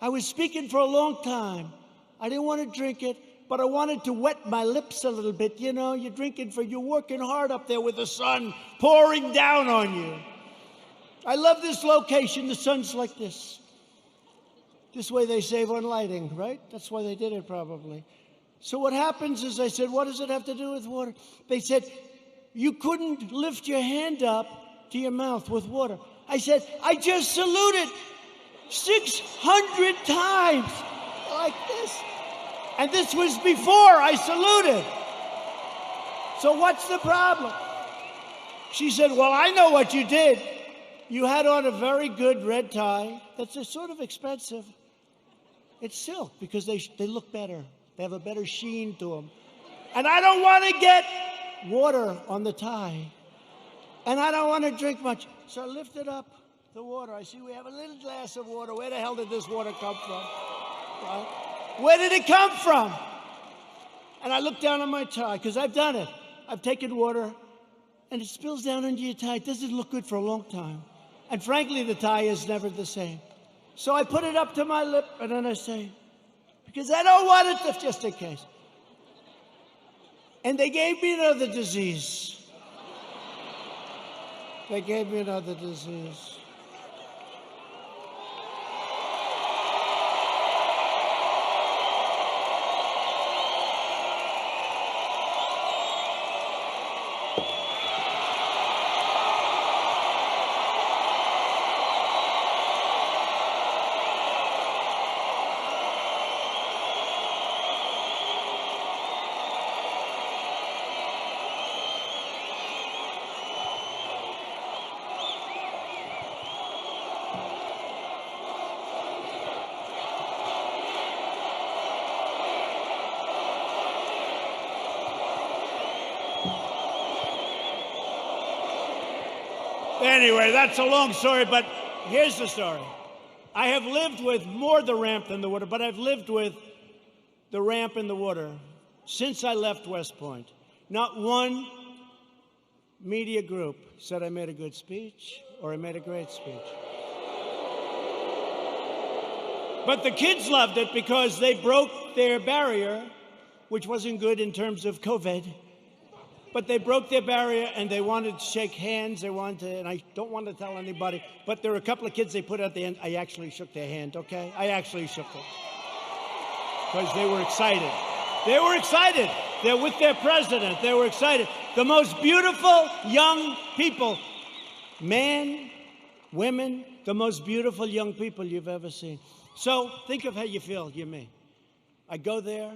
I was speaking for a long time. I didn't want to drink it, but I wanted to wet my lips a little bit. You know, you're working hard up there with the sun pouring down on you. I love this location. The sun's like this. This way they save on lighting, right? That's why they did it probably. So what happens is I said, what does it have to do with water? They said, you couldn't lift your hand up to your mouth with water. I said, I just saluted 600 times like this. And this was before I saluted. So what's the problem? She said, well, I know what you did. You had on a very good red tie that's sort of expensive. It's silk because they look better. They have a better sheen to them. And I don't want to get water on the tie. And I don't want to drink much. So I lifted up the water. I see we have a little glass of water. Where the hell did this water come from? Right? Where did it come from? And I looked down on my tie because I've done it. I've taken water and it spills down into your tie. It doesn't look good for a long time. And frankly, the tie is never the same. So I put it up to my lip and then I say, because I don't want it to, just in case. And they gave me another disease. They gave me another disease. Anyway, that's a long story, but here's the story. I have lived with more the ramp than the water, but I've lived with the ramp and the water since I left West Point. Not one media group said I made a good speech or I made a great speech. But the kids loved it because they broke their barrier, which wasn't good in terms of COVID. But they broke their barrier and they wanted to shake hands. They wanted to, and I don't want to tell anybody, but there were a couple of kids they put at the end. I actually shook their hand, okay? I actually shook it. Because they were excited. They were excited. They're with their president. They were excited. The most beautiful young people, men, women, the most beautiful young people you've ever seen. So think of how you feel, you me. I go there.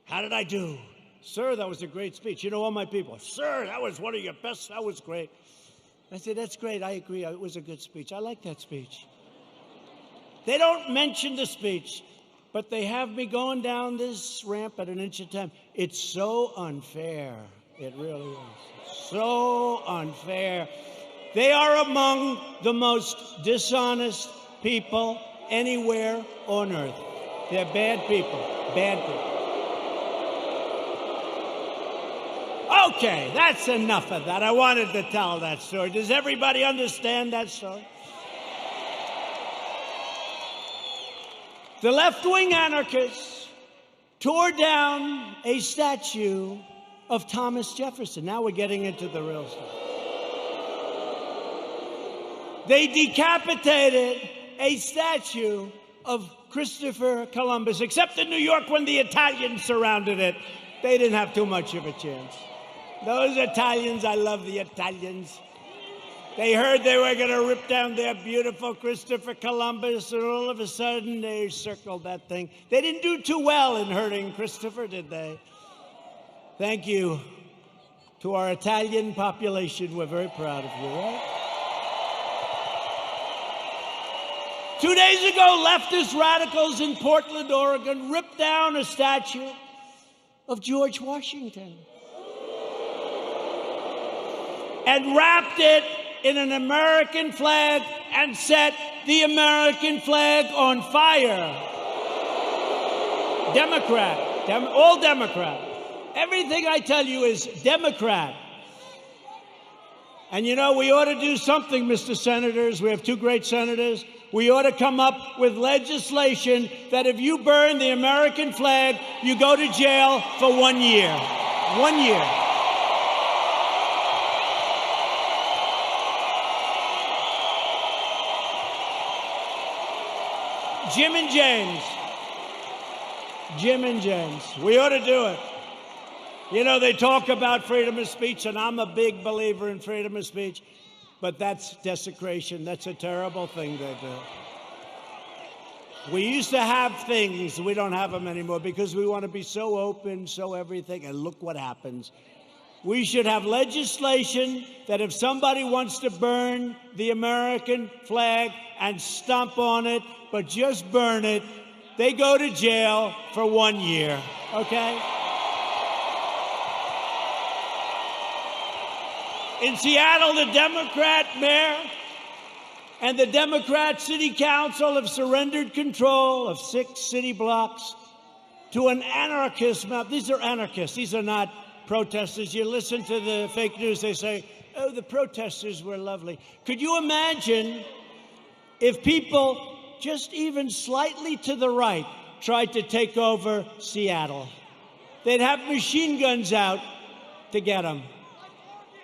How did I do? Sir, that was a great speech. You know, all my people, sir, that was one of your best. That was great. I said, that's great. I agree. It was a good speech. I like that speech. They don't mention the speech, but they have me going down this ramp at an inch at a time. It's so unfair. It really is. So unfair. They are among the most dishonest people anywhere on earth. They're bad people. Bad people. Okay, that's enough of that. I wanted to tell that story. Does everybody understand that story? The left-wing anarchists tore down a statue of Thomas Jefferson. Now we're getting into the real stuff. They decapitated a statue of Christopher Columbus, except in New York when the Italians surrounded it. They didn't have too much of a chance. Those Italians, I love the Italians. They heard they were going to rip down their beautiful Christopher Columbus, and all of a sudden they circled that thing. They didn't do too well in hurting Christopher, did they? Thank you to our Italian population. We're very proud of you, right? 2 days ago, leftist radicals in Portland, Oregon, ripped down a statue of George Washington and wrapped it in an American flag and set the American flag on fire. All Democrat. Everything I tell you is Democrat. And you know, we ought to do something, Mr. Senators. We have two great senators. We ought to come up with legislation that if you burn the American flag, you go to jail for 1 year. 1 year. Jim and James. We ought to do it. You know, they talk about freedom of speech, and I'm a big believer in freedom of speech, but that's desecration. That's a terrible thing they do. We used to have things. We don't have them anymore because we want to be so open, so everything, and look what happens. We should have legislation that if somebody wants to burn the American flag and stomp on it, but just burn it, they go to jail for 1 year, okay? In Seattle, the Democrat mayor and the Democrat city council have surrendered control of 6 city blocks to an anarchist mob. These are anarchists. These are not protesters. You listen to the fake news, they say, oh, the protesters were lovely. Could you imagine if people just even slightly to the right tried to take over Seattle? They'd have machine guns out to get them.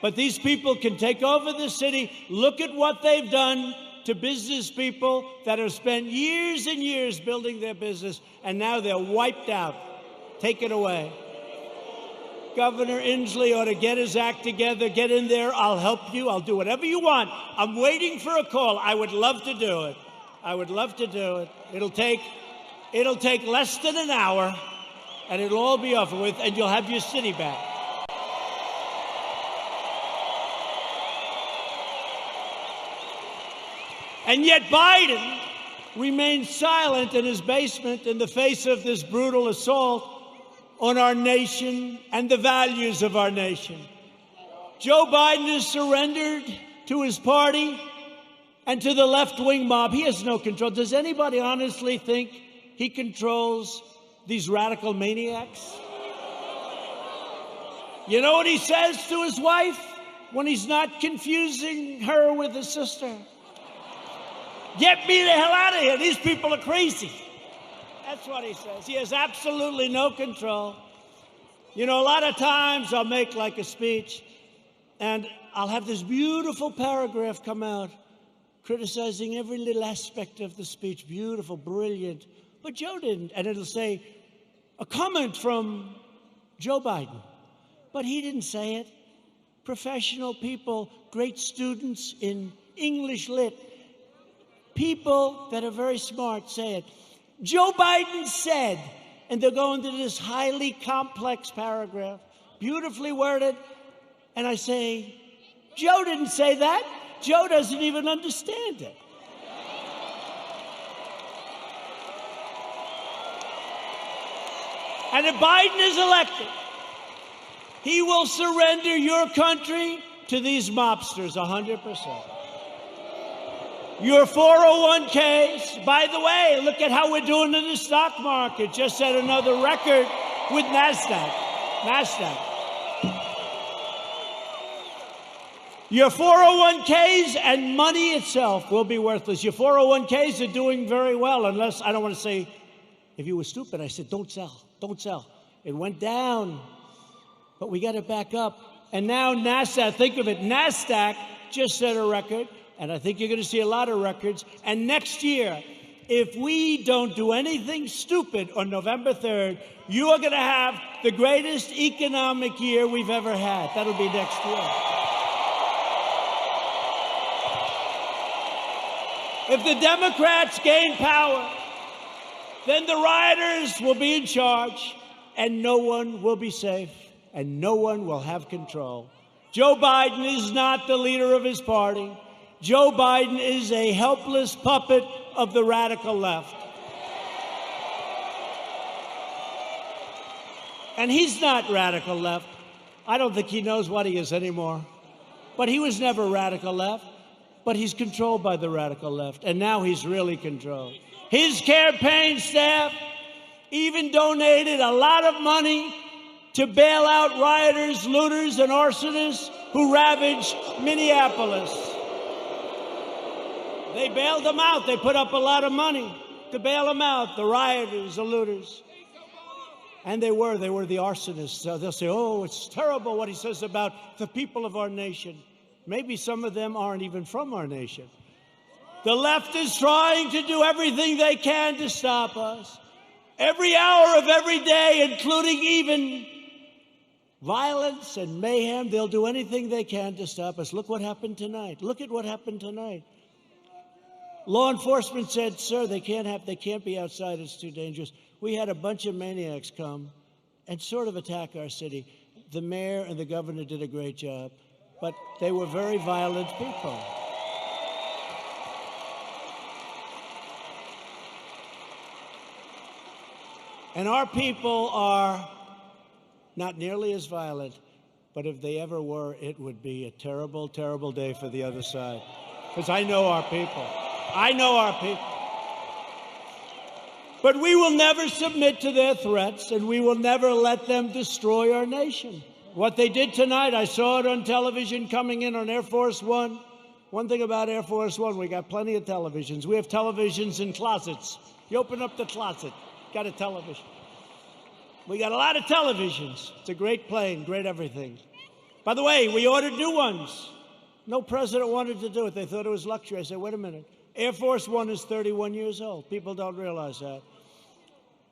But these people can take over the city. Look at what they've done to business people that have spent years and years building their business, and now they're wiped out. Take it away. Governor Inslee ought to get his act together. Get in there. I'll help you. I'll do whatever you want. I'm waiting for a call. I would love to do it. I would love to do it. It'll take less than an hour, and it'll all be over with, and you'll have your city back. And yet Biden remains silent in his basement in the face of this brutal assault on our nation and the values of our nation. Joe Biden has surrendered to his party and to the left-wing mob. He has no control. Does anybody honestly think he controls these radical maniacs? You know what he says to his wife when he's not confusing her with his sister? Get me the hell out of here. These people are crazy. That's what he says. He has absolutely no control. You know, a lot of times I'll make like a speech and I'll have this beautiful paragraph come out criticizing every little aspect of the speech. Beautiful, brilliant. But Joe didn't. And it'll say, a comment from Joe Biden. But he didn't say it. Professional people, great students in English lit, people that are very smart say it. Joe Biden said, and they'll go into this highly complex paragraph, beautifully worded, and I say, Joe didn't say that. Joe doesn't even understand it. And if Biden is elected, he will surrender your country to these mobsters 100%. Your 401ks, by the way, look at how we're doing in the stock market. Just set another record with NASDAQ. Your 401ks and money itself will be worthless. Your 401ks are doing very well, unless, I don't want to say, if you were stupid, I said, don't sell, don't sell. It went down, but we got it back up. And now NASDAQ, think of it, NASDAQ just set a record. And I think you're going to see a lot of records. And next year, if we don't do anything stupid on November 3rd, you are going to have the greatest economic year we've ever had. That'll be next year. If the Democrats gain power, then the rioters will be in charge, and no one will be safe, and no one will have control. Joe Biden is not the leader of his party. Joe Biden is a helpless puppet of the radical left. And he's not radical left. I don't think he knows what he is anymore. But he was never radical left. But he's controlled by the radical left. And now he's really controlled. His campaign staff even donated a lot of money to bail out rioters, looters, and arsonists who ravaged Minneapolis. They bailed them out. They put up a lot of money to bail them out, the rioters, the looters. And they were the arsonists. So they'll say, oh, it's terrible what he says about the people of our nation. Maybe some of them aren't even from our nation. The left is trying to do everything they can to stop us. Every hour of every day, including even violence and mayhem, they'll do anything they can to stop us. Look what happened tonight. Look at what happened tonight. Law enforcement said, sir, they can't be outside. It's too dangerous. We had a bunch of maniacs come and sort of attack our city. The mayor and the governor did a great job, but they were very violent people. And our people are not nearly as violent, but if they ever were, it would be a terrible, terrible day for the other side. Because I know our people. I know our people. But we will never submit to their threats, and we will never let them destroy our nation. What they did tonight, I saw it on television coming in on Air Force One. One thing about Air Force One, we got plenty of televisions. We have televisions in closets. You open up the closet, got a television. We got a lot of televisions. It's a great plane, great everything. By the way, we ordered new ones. No president wanted to do it. They thought it was luxury. I said, wait a minute. Air Force One is 31 years old. People don't realize that.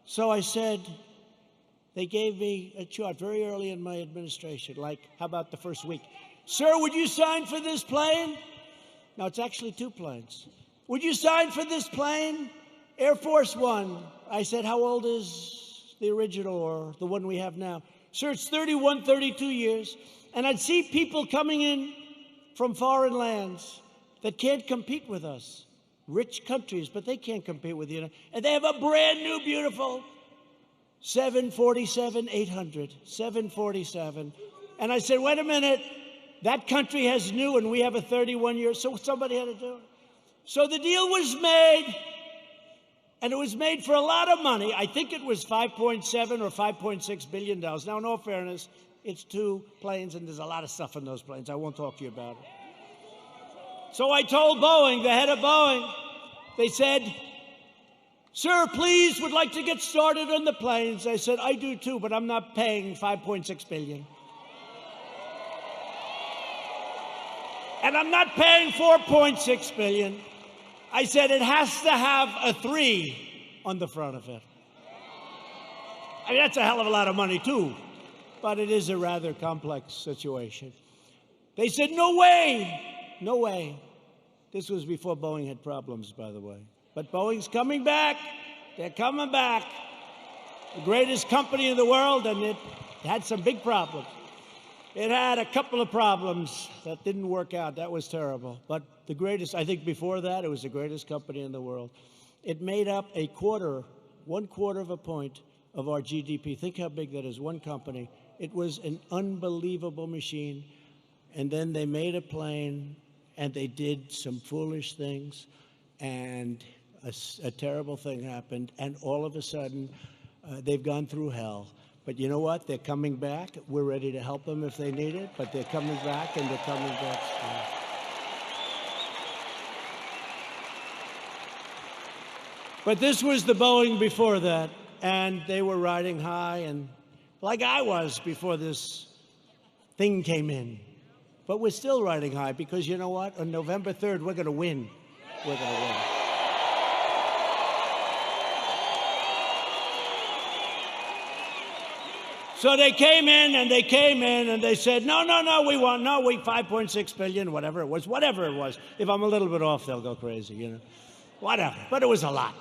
So I said, they gave me a chart very early in my administration, like, how about the first week? Sir, would you sign for this plane? Now, it's actually two planes. Would you sign for this plane? Air Force One. I said, how old is the original or the one we have now? Sir, it's 31, 32 years. And I'd see people coming in from foreign lands that can't compete with us. Rich countries, but they can't compete with you. And they have a brand new, beautiful 747-800, 747. And I said, wait a minute, that country has new and we have a 31-year, so somebody had to do it. So the deal was made, and it was made for a lot of money. I think it was $5.7 or $5.6 billion. Now, in all fairness, it's two planes, and there's a lot of stuff in those planes. I won't talk to you about it. So I told Boeing, the head of Boeing, they said, sir, please, would like to get started on the planes. I said, I do too, but I'm not paying $5.6 billion. And I'm not paying $4.6 billion. I said, it has to have a 3 on the front of it. I mean, that's a hell of a lot of money too, but it is a rather complex situation. They said, no way, no way. This was before Boeing had problems, by the way. But Boeing's coming back. They're coming back. The greatest company in the world, and it had some big problems. It had a couple of problems that didn't work out. That was terrible. But the greatest, I think before that, it was the greatest company in the world. It made up 1/4 of a point of our GDP. Think how big that is, one company. It was an unbelievable machine. And then they made a plane, and they did some foolish things, and a terrible thing happened, and all of a sudden, they've gone through hell. But you know what? They're coming back. We're ready to help them if they need it, but they're coming back, and they're coming back strong. But this was the Boeing before that, and they were riding high, and like I was before this thing came in. But we're still riding high because you know what? On November 3rd, we're going to win. We're going to win. So they came in and they said, no, we want, 5.6 billion, whatever it was. If I'm a little bit off, they'll go crazy, you know. Whatever. But it was a lot.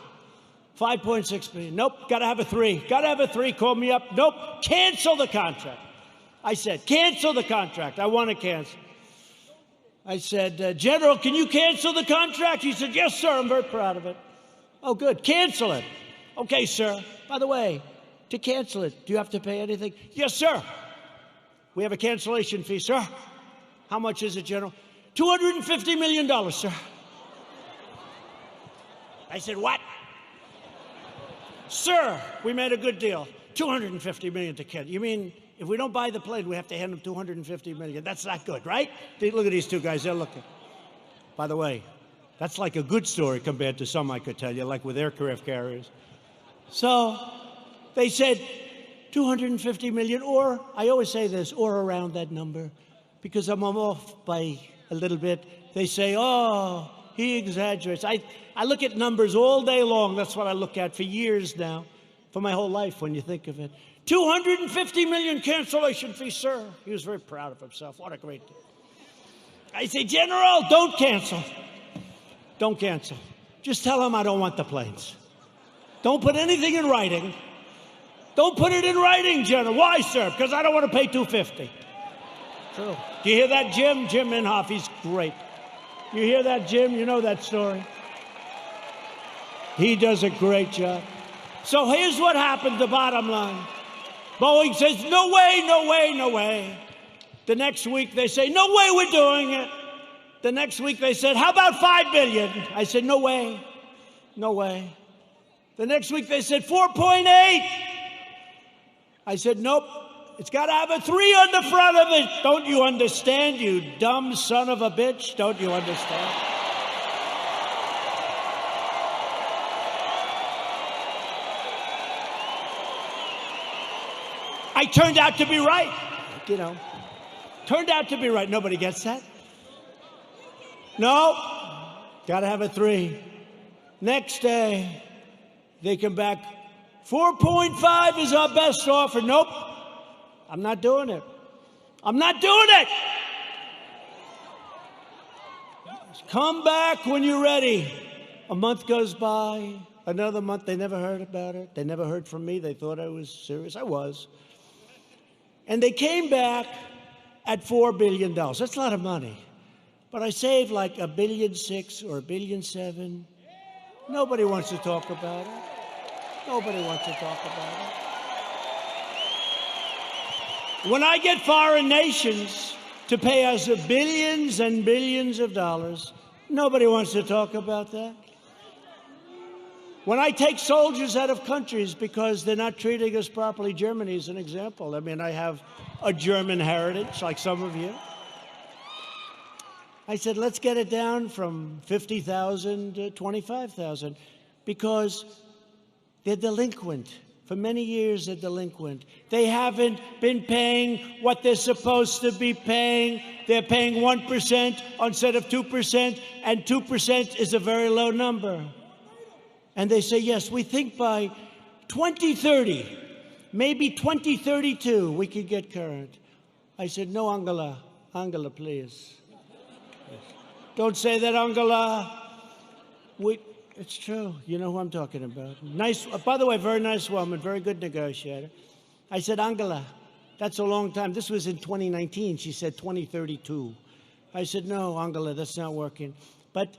5.6 billion. Nope, got to have a 3. Got to have a 3. Call me up. Nope, cancel the contract. I said, cancel the contract. I want to cancel. I said, General, can you cancel the contract? He said, yes, sir. I'm very proud of it. Oh, good. Cancel it. Okay, sir. By the way, to cancel it, do you have to pay anything? Yes, sir. We have a cancellation fee, sir. How much is it, General? $250 million, sir. I said, what? Sir, we made a good deal. $250 million to cancel. You mean If we don't buy the plane, we have to hand them $250 million. That's not good, right? Look at these two guys. They're looking. By the way, that's like a good story compared to some I could tell you, like with aircraft carriers. So they said $250 million, or I always say this, or around that number, because I'm off by a little bit. They say, oh, he exaggerates. I look at numbers all day long. That's what I look at for years now, for my whole life when you think of it. $250 million cancellation fee, sir. He was very proud of himself. What a great day. I say, General, don't cancel. Don't cancel. Just tell him I don't want the planes. Don't put anything in writing. Don't put it in writing, General. Why, sir? Because I don't want to pay $250. True. Do you hear that, Jim? Jim Inhofe, he's great. You hear that, Jim? You know that story. He does a great job. So here's what happened, the bottom line. Boeing says, no way, no way, no way. The next week they say, no way we're doing it. The next week they said, how about $5 billion? I said, no way, no way. The next week they said 4.8. I said, nope, it's got to have a 3 on the front of it. Don't you understand, you dumb son of a bitch? Don't you understand? I turned out to be right, you know. Turned out to be right. Nobody gets that? No, got to have a 3. Next day, they come back, 4.5 is our best offer. Nope, I'm not doing it. I'm not doing it. Come back when you're ready. A month goes by, another month, they never heard about it. They never heard from me. They thought I was serious. I was. And they came back at $4 billion. That's a lot of money. But I saved like $1.6 billion or $1.7 billion. Nobody wants to talk about it. Nobody wants to talk about it. When I get foreign nations to pay us billions and billions of dollars, nobody wants to talk about that. When I take soldiers out of countries because they're not treating us properly, Germany is an example. I mean, I have a German heritage, like some of you. I said, let's get it down from 50,000 to 25,000 because they're delinquent. For many years, they're delinquent. They haven't been paying what they're supposed to be paying. They're paying 1% instead of 2%, and 2% is a very low number. And they say, yes, we think by 2030, maybe 2032, we could get current. I said, no, Angela. Angela, please. Yes. Don't say that, Angela. It's true. You know who I'm talking about. Nice. By the way, very nice woman, very good negotiator. I said, Angela, that's a long time. This was in 2019. She said 2032. I said, no, Angela, that's not working. But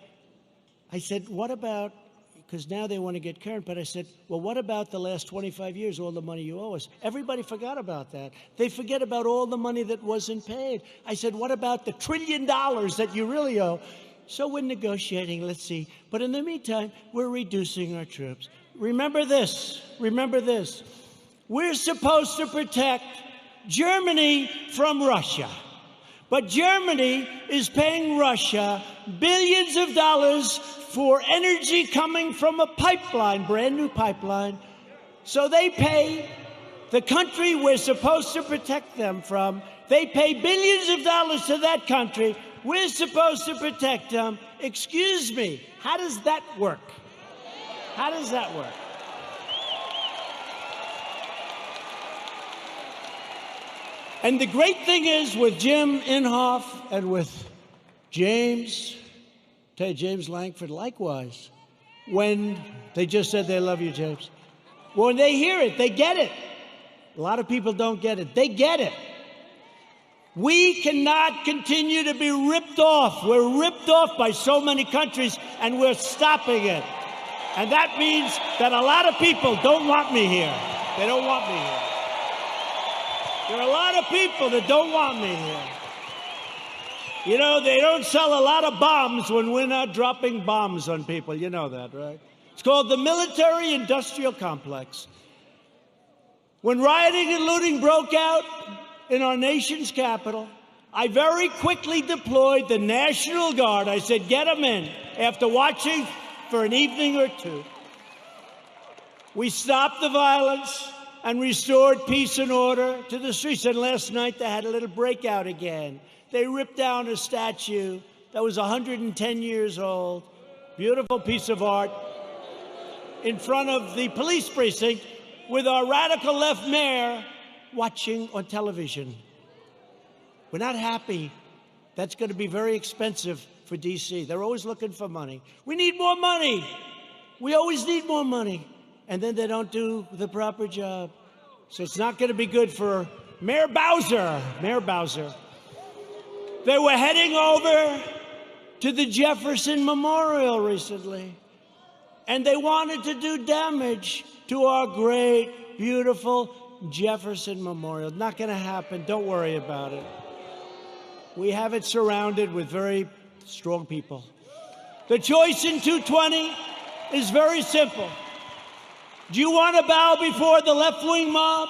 I said, what about, because now they want to get current, but I said, well, what about the last 25 years, all the money you owe us? Everybody forgot about that. They forget about all the money that wasn't paid. I said, what about the $1 trillion that you really owe? So we're negotiating, let's see. But in the meantime, we're reducing our troops. Remember this, remember this. We're supposed to protect Germany from Russia. But Germany is paying Russia billions of dollars for energy coming from a pipeline, brand new pipeline. So they pay the country we're supposed to protect them from. They pay billions of dollars to that country. We're supposed to protect them. Excuse me, how does that work? How does that work? And the great thing is with Jim Inhofe and with James Langford, likewise, when they just said they love you, James. When they hear it, they get it. A lot of people don't get it. They get it. We cannot continue to be ripped off. We're ripped off by so many countries, and we're stopping it. And that means that a lot of people don't want me here. They don't want me here. There are a lot of people that don't want me here. You know, they don't sell a lot of bombs when we're not dropping bombs on people. You know that, right? It's called the military-industrial complex. When rioting and looting broke out in our nation's capital, I very quickly deployed the National Guard. I said, get them in. After watching for an evening or two, we stopped the violence and restored peace and order to the streets. And last night, they had a little breakout again. They ripped down a statue that was 110 years old, beautiful piece of art, in front of the police precinct with our radical left mayor watching on television. We're not happy. That's going to be very expensive for D.C. They're always looking for money. We need more money. We always need more money. And then they don't do the proper job. So it's not going to be good for Mayor Bowser. Mayor Bowser. They were heading over to the Jefferson Memorial recently. And they wanted to do damage to our great, beautiful Jefferson Memorial. Not going to happen. Don't worry about it. We have it surrounded with very strong people. The choice in 220 is very simple. Do you want to bow before the left-wing mob?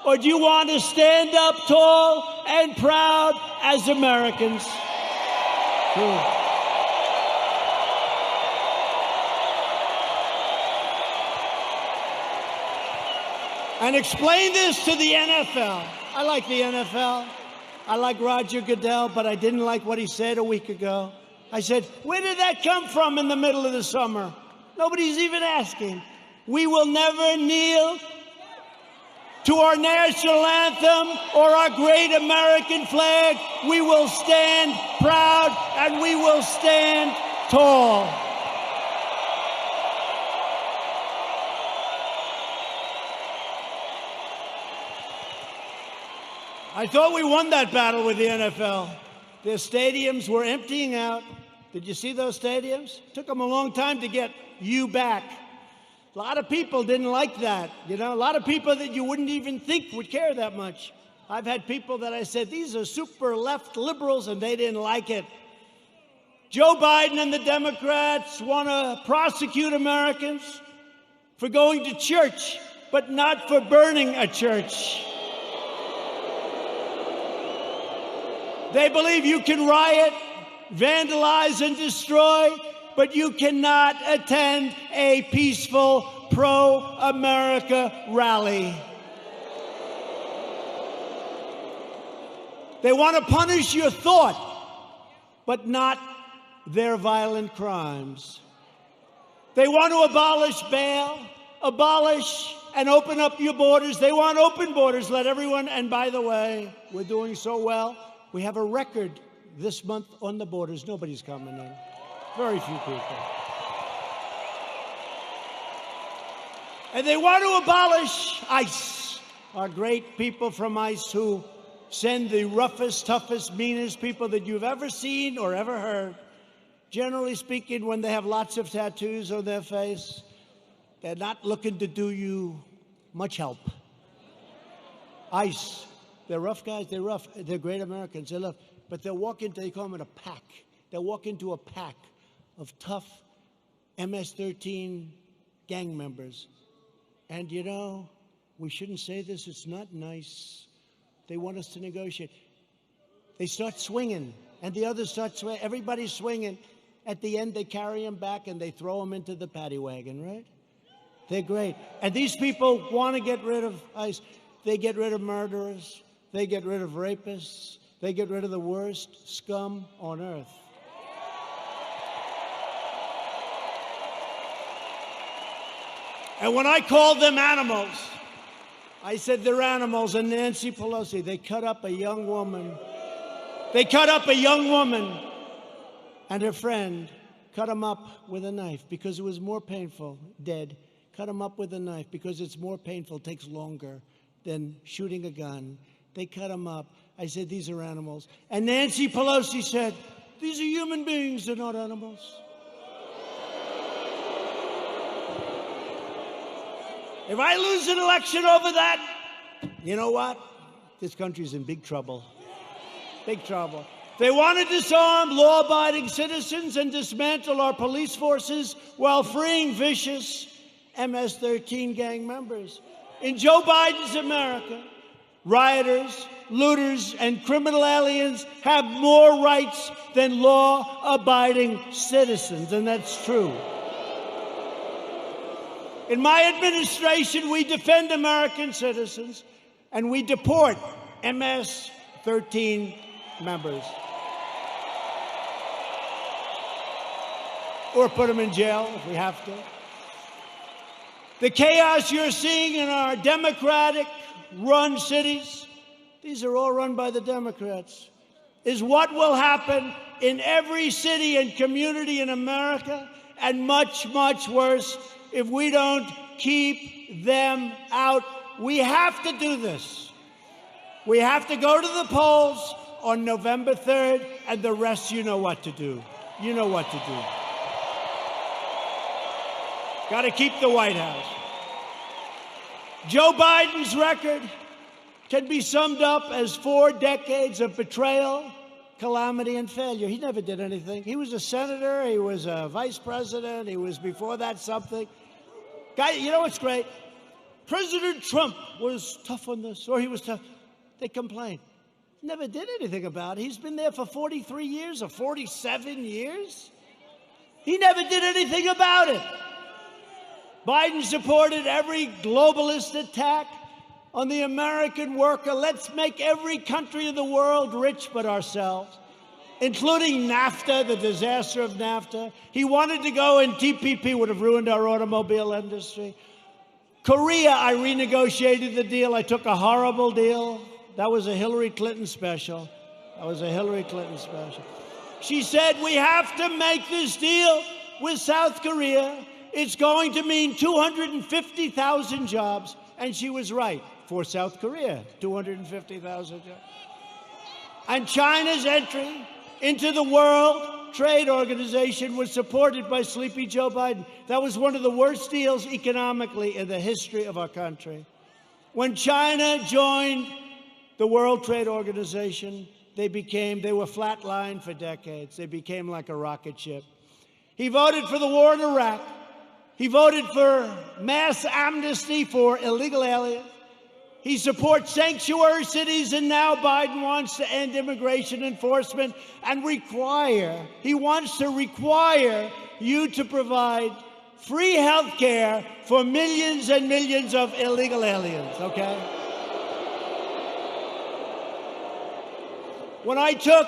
Or do you want to stand up tall and proud as Americans? True. And explain this to the NFL. I like the NFL. I like Roger Goodell, but I didn't like what he said a week ago. I said, where did that come from in the middle of the summer? Nobody's even asking. We will never kneel to our national anthem or our great American flag. We will stand proud and we will stand tall. I thought we won that battle with the NFL. Their stadiums were emptying out. Did you see those stadiums? It took them a long time to get you back. A lot of people didn't like that. You know, a lot of people that you wouldn't even think would care that much. I've had people that I said, these are super left liberals, and they didn't like it. Joe Biden and the Democrats want to prosecute Americans for going to church, but not for burning a church. They believe you can riot, vandalize, and destroy, but you cannot attend a peaceful pro-America rally. They want to punish your thought, but not their violent crimes. They want to abolish bail, abolish and open up your borders. They want open borders, let everyone, and by the way, we're doing so well. We have a record this month on the borders. Nobody's coming in. Very few people. And they want to abolish ICE. Our great people from ICE who send the roughest, toughest, meanest people that you've ever seen or ever heard. Generally speaking, when they have lots of tattoos on their face, they're not looking to do you much help. ICE. They're rough guys, they're rough, they're great Americans, they're rough. But they walk into, they call them a pack. They walk into a pack of tough MS-13 gang members. And you know, we shouldn't say this, it's not nice. They want us to negotiate. They start swinging, and the others start swinging. Everybody's swinging. At the end, they carry them back and they throw them into the paddy wagon, right? They're great. And these people want to get rid of ICE. They get rid of murderers. They get rid of rapists. They get rid of the worst scum on earth. And when I called them animals, I said they're animals. And Nancy Pelosi, they cut up a young woman. They cut up a young woman and her friend, cut them up with a knife because it was more painful, dead. Cut them up with a knife because it's more painful, takes longer than shooting a gun. They cut them up. I said, these are animals. And Nancy Pelosi said, these are human beings, they're not animals. If I lose an election over that, you know what? This country's in big trouble. Big trouble. They want to disarm law-abiding citizens and dismantle our police forces while freeing vicious MS-13 gang members. In Joe Biden's America, rioters, looters, and criminal aliens have more rights than law-abiding citizens, and that's true. In my administration, we defend American citizens, and we deport MS-13 members. Or put them in jail if we have to. The chaos you're seeing in our Democratic-run cities, these are all run by the Democrats, is what will happen in every city and community in America, and much, much worse if we don't keep them out. We have to do this. We have to go to the polls on November 3rd, and the rest, you know what to do. You know what to do. Got to keep the White House. Joe Biden's record can be summed up as 4 decades of betrayal, calamity, and failure. He never did anything. He was a senator. He was a vice president. He was before that something. Guy, you know what's great? President Trump was tough on this, or he was tough. They complained. Never did anything about it. He's been there for 43 years or 47 years. He never did anything about it. Biden supported every globalist attack on the American worker. Let's make every country in the world rich but ourselves, including NAFTA, the disaster of NAFTA. He wanted to go, and TPP would have ruined our automobile industry. Korea, I renegotiated the deal. I took a horrible deal. That was a Hillary Clinton special. That was a Hillary Clinton special. She said, we have to make this deal with South Korea. It's going to mean 250,000 jobs. And she was right. For South Korea, 250,000 jobs. And China's entry into the World Trade Organization was supported by Sleepy Joe Biden. That was one of the worst deals economically in the history of our country. When China joined the World Trade Organization, they were flatlined for decades. They became like a rocket ship. He voted for the war in Iraq. He voted for mass amnesty for illegal aliens. He supports sanctuary cities, and now Biden wants to end immigration enforcement and he wants to require you to provide free health care for millions and millions of illegal aliens, okay? When I took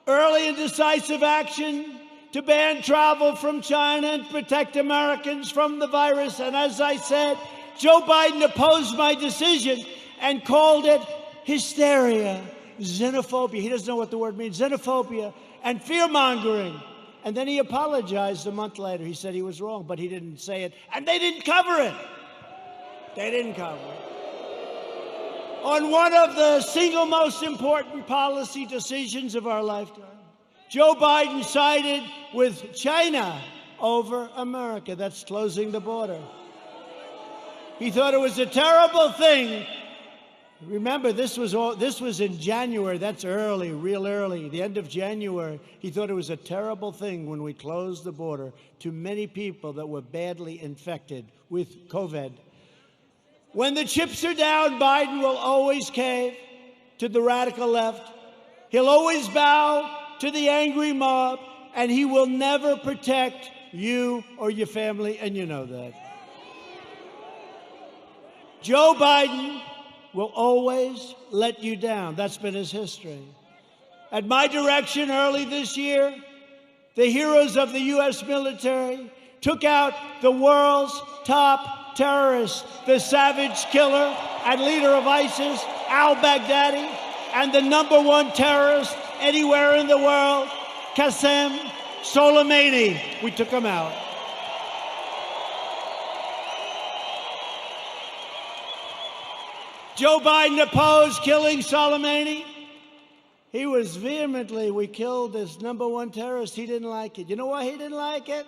early and decisive action to ban travel from China and protect Americans from the virus, and as I said, Joe Biden opposed my decision and called it hysteria, xenophobia. He doesn't know what the word means, xenophobia, and fear-mongering. And then he apologized a month later. He said he was wrong, but he didn't say it, and they didn't cover it. They didn't cover it. On one of the single most important policy decisions of our lifetime, Joe Biden sided with China over America. That's closing the border. He thought it was a terrible thing. Remember, this was in January. That's early, real early, the end of January. He thought it was a terrible thing when we closed the border to many people that were badly infected with COVID. When the chips are down, Biden will always cave to the radical left. He'll always bow to the angry mob, and he will never protect you or your family, and you know that. Joe Biden will always let you down. That's been his history. At my direction early this year, the heroes of the U.S. military took out the world's top terrorist, the savage killer and leader of ISIS, al-Baghdadi, and the #1 terrorist anywhere in the world, Qasem Soleimani. We took him out. Joe Biden opposed killing Soleimani. He was vehemently, we killed this #1 terrorist. He didn't like it. You know why he didn't like it?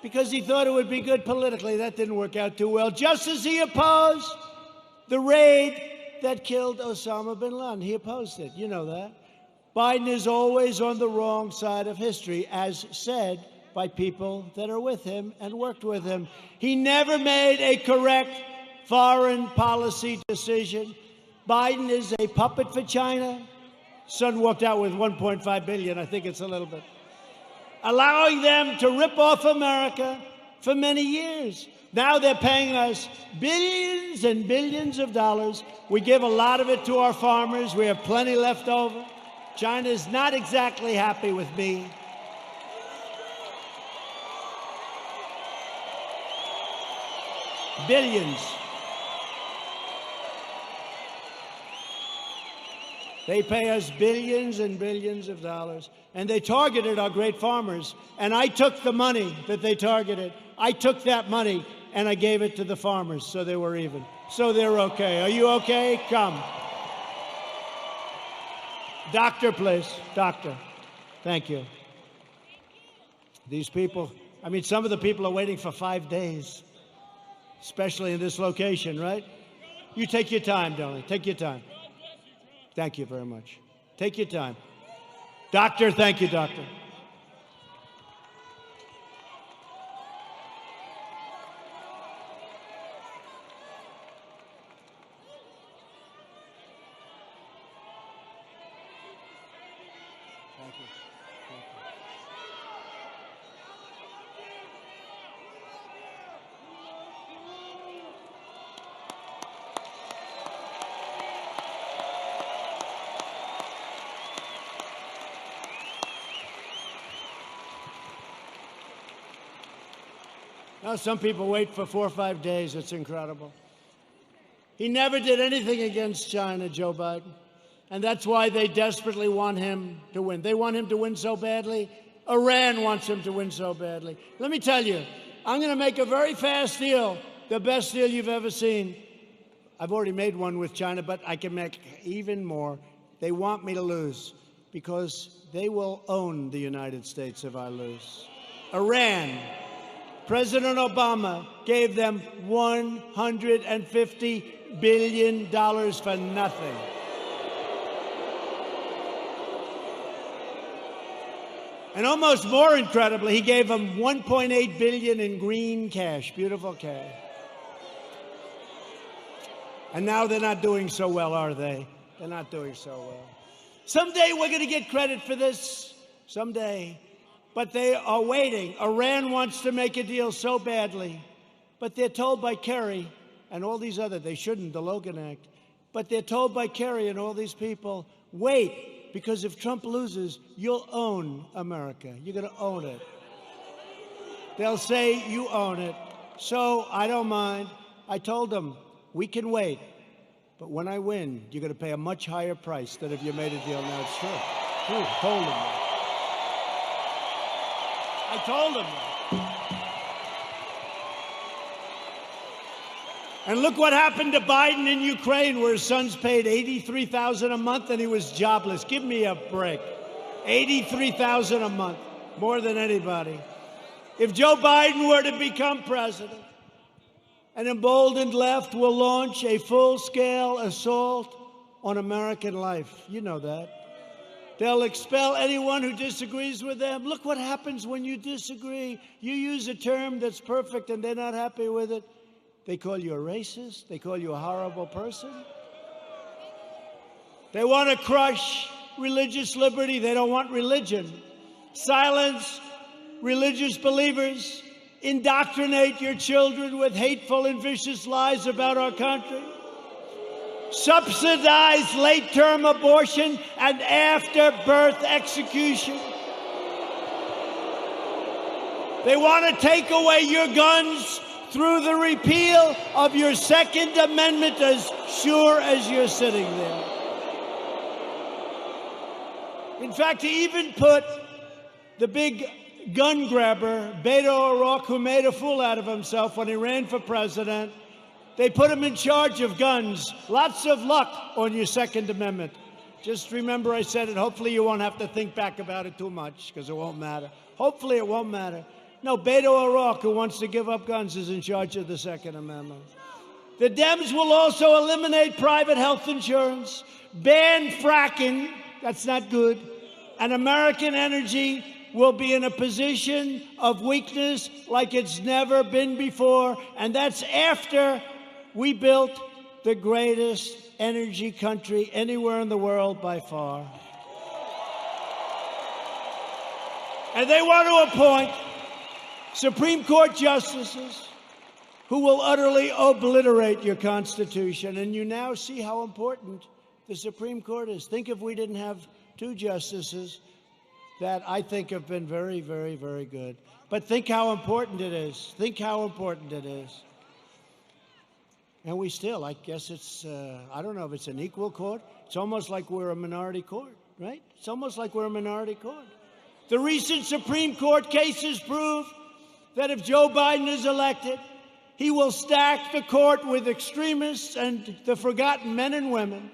Because he thought it would be good politically. That didn't work out too well. Just as he opposed the raid that killed Osama bin Laden. He opposed it. You know that. Biden is always on the wrong side of history, as said by people that are with him and worked with him. He never made a correct foreign policy decision. Biden is a puppet for China. Son walked out with $1.5 billion. I think it's a little bit. Allowing them to rip off America for many years. Now they're paying us billions and billions of dollars. We give a lot of it to our farmers. We have plenty left over. China is not exactly happy with me. Billions. They pay us billions and billions of dollars, and they targeted our great farmers. And I took the money that they targeted. I took that money and I gave it to the farmers, so they were even. So they're okay. Are you okay? Come. Doctor, please. Doctor. Thank you. These people, I mean, some of the people are waiting for 5 days, especially in this location, right? You take your time, darling. Take your time. Thank you very much. Take your time. Doctor, thank you, doctor. Thank you. Thank you. Now, some people wait for 4 or 5 days. It's incredible. He never did anything against China, Joe Biden. And that's why they desperately want him to win. They want him to win so badly. Iran wants him to win so badly. Let me tell you, I'm going to make a very fast deal, the best deal you've ever seen. I've already made one with China, but I can make even more. They want me to lose because they will own the United States if I lose. Iran. President Obama gave them $150 billion for nothing. And almost more incredibly, he gave them $1.8 billion in green cash, beautiful cash. And now they're not doing so well, are they? They're not doing so well. Someday we're going to get credit for this. Someday. But they are waiting. Iran wants to make a deal so badly. But they're told by Kerry and all these other, they shouldn't, the Logan Act. But they're told by Kerry and all these people, wait, because if Trump loses, you'll own America. You're going to own it. They'll say you own it. So I don't mind. I told them, we can wait. But when I win, you're going to pay a much higher price than if you made a deal now. It's true. True. Told them that. I told him that. And look what happened to Biden in Ukraine, where his son's paid $83,000 a month and he was jobless. Give me a break. $83,000 a month, more than anybody. If Joe Biden were to become president, an emboldened left will launch a full-scale assault on American life. You know that. They'll expel anyone who disagrees with them. Look what happens when you disagree. You use a term that's perfect and they're not happy with it. They call you a racist. They call you a horrible person. They want to crush religious liberty. They don't want religion. Silence religious believers. Indoctrinate your children with hateful and vicious lies about our country. Subsidize late-term abortion and after-birth execution. They want to take away your guns through the repeal of your Second Amendment as sure as you're sitting there. In fact, he even put the big gun grabber, Beto O'Rourke, who made a fool out of himself when he ran for president, they put him in charge of guns. Lots of luck on your Second Amendment. Just remember I said it. Hopefully you won't have to think back about it too much, because it won't matter. Hopefully it won't matter. No, Beto O'Rourke, who wants to give up guns, is in charge of the Second Amendment. The Dems will also eliminate private health insurance, ban fracking, that's not good, and American energy will be in a position of weakness like it's never been before, and that's after We built the greatest energy country anywhere in the world by far. And they want to appoint Supreme Court justices who will utterly obliterate your Constitution. And you now see how important the Supreme Court is. Think if we didn't have two justices that I think have been very, very, very good. But think how important it is. Think how important it is. And we still, I guess it's, I don't know if it's an equal court. It's almost like we're a minority court, right? It's almost like we're a minority court. The recent Supreme Court cases prove that if Joe Biden is elected, he will stack the court with extremists and the forgotten men and women.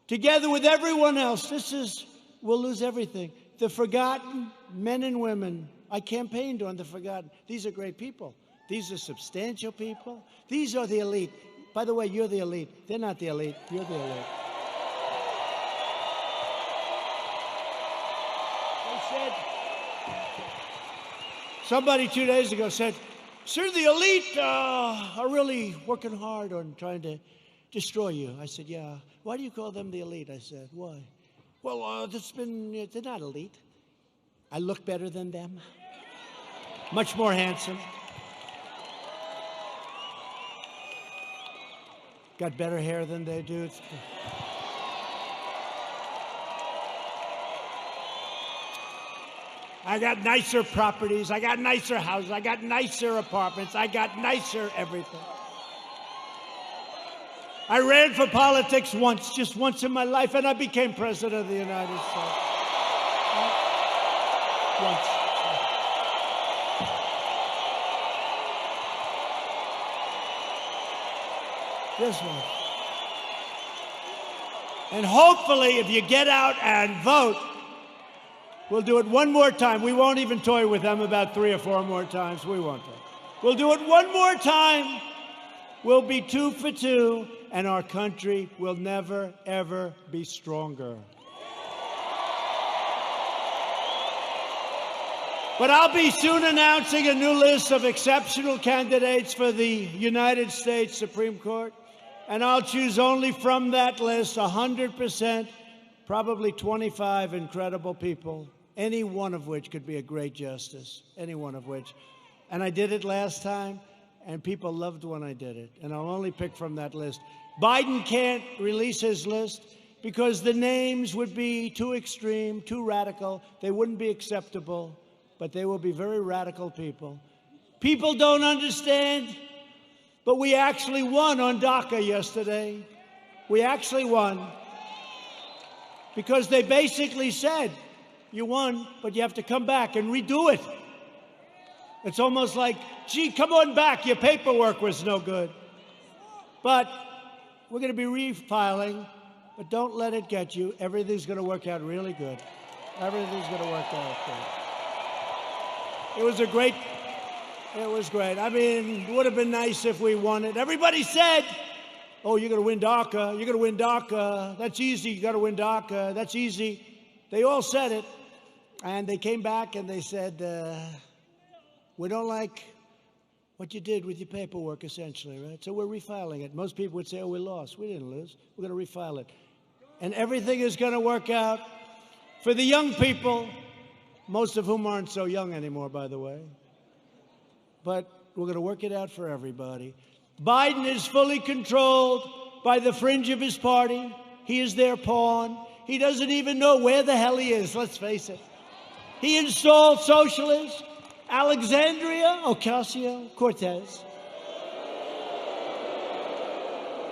Together with everyone else, we'll lose everything. The forgotten men and women. I campaigned on the forgotten. These are great people. These are substantial people. These are the elite. By the way, you're the elite. They're not the elite. You're the elite. They said, somebody 2 days ago said, sir, the elite are really working hard on trying to destroy you. I said, yeah. Why do you call them the elite? I said, why? Well, they're not elite. I look better than them. Much more handsome. Got better hair than they do. I got nicer properties. I got nicer houses. I got nicer apartments. I got nicer everything. I ran for politics once, just once in my life, and I became president of the United States. Once. This one. And hopefully, if you get out and vote, we'll do it one more time. We won't even toy with them about 3 or 4 more times. We won't. We'll do it one more time. We'll be 2 for 2, and our country will never, ever be stronger. But I'll be soon announcing a new list of exceptional candidates for the United States Supreme Court, and I'll choose only from that list 100%, probably 25 incredible people, any one of which could be a great justice, any one of which. And I did it last time, and people loved when I did it, and I'll only pick from that list. Biden can't release his list because the names would be too extreme, too radical. They wouldn't be acceptable, but they will be very radical people. People don't understand, but we actually won on DACA yesterday. We actually won because they basically said, you won, but you have to come back and redo it. It's almost like, gee, come on back. Your paperwork was no good. But we're going to be refiling, but don't let it get you. Everything's going to work out really good. Everything's going to work out good. It was great. I mean, it would have been nice if we won it. Everybody said, oh, you're going to win DACA. You're going to win DACA. That's easy. You got to win DACA. That's easy. They all said it. And they came back and they said, we don't like what you did with your paperwork, essentially, right? So we're refiling it. Most people would say, oh, we lost. We didn't lose. We're going to refile it. And everything is going to work out for the young people, most of whom aren't so young anymore, by the way. But we're going to work it out for everybody. Biden is fully controlled by the fringe of his party. He is their pawn. He doesn't even know where the hell he is, let's face it. He installed socialists, Alexandria Ocasio-Cortez,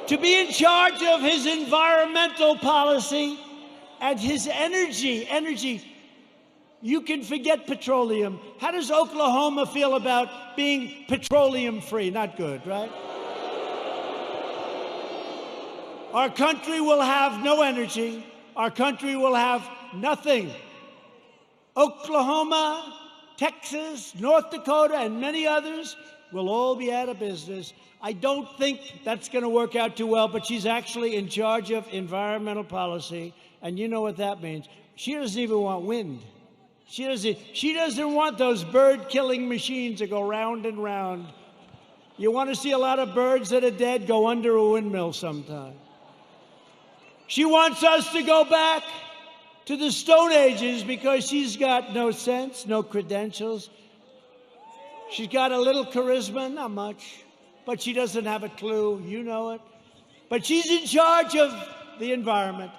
to be in charge of his environmental policy and his energy. You can forget petroleum. How does Oklahoma feel about being petroleum-free? Not good, right? Our country will have no energy. Our country will have nothing. Oklahoma, Texas, North Dakota, and many others will all be out of business. I don't think that's going to work out too well, but she's actually in charge of environmental policy, and you know what that means. She doesn't even want wind. She doesn't want those bird-killing machines that go round and round. You want to see a lot of birds that are dead? Go under a windmill sometime. She wants us to go back to the Stone Ages because she's got no sense, no credentials. She's got a little charisma, not much, but she doesn't have a clue. You know it. But she's in charge of the environment.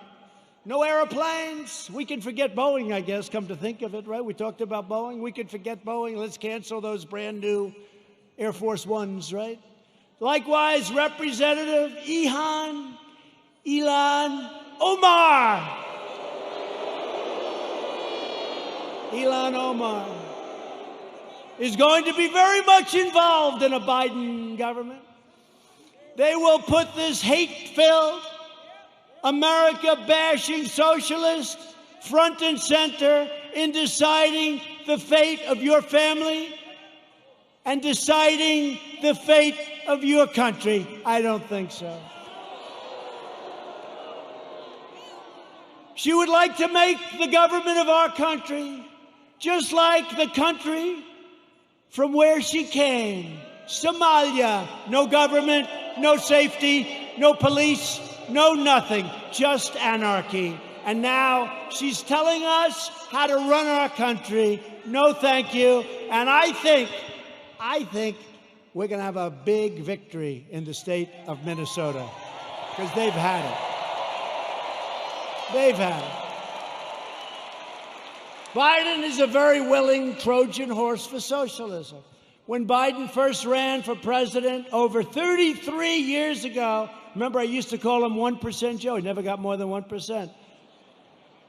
No airplanes. We can forget Boeing, I guess, come to think of it, right? We talked about Boeing. We could forget Boeing. Let's cancel those brand new Air Force Ones, right? Likewise, Representative Ilhan Omar. Ilhan Omar is going to be very much involved in a Biden government. They will put this hate-filled, America-bashing socialist front and center in deciding the fate of your family and deciding the fate of your country. I don't think so. She would like to make the government of our country just like the country from where she came, Somalia. No government, no safety, no police, no nothing, just anarchy. And now she's telling us how to run our country. No, thank you. And I think we're going to have a big victory in the state of Minnesota because they've had it. They've had it. Biden is a very willing Trojan horse for socialism. When Biden first ran for president over 33 years ago, remember I used to call him 1% Joe. He never got more than 1%.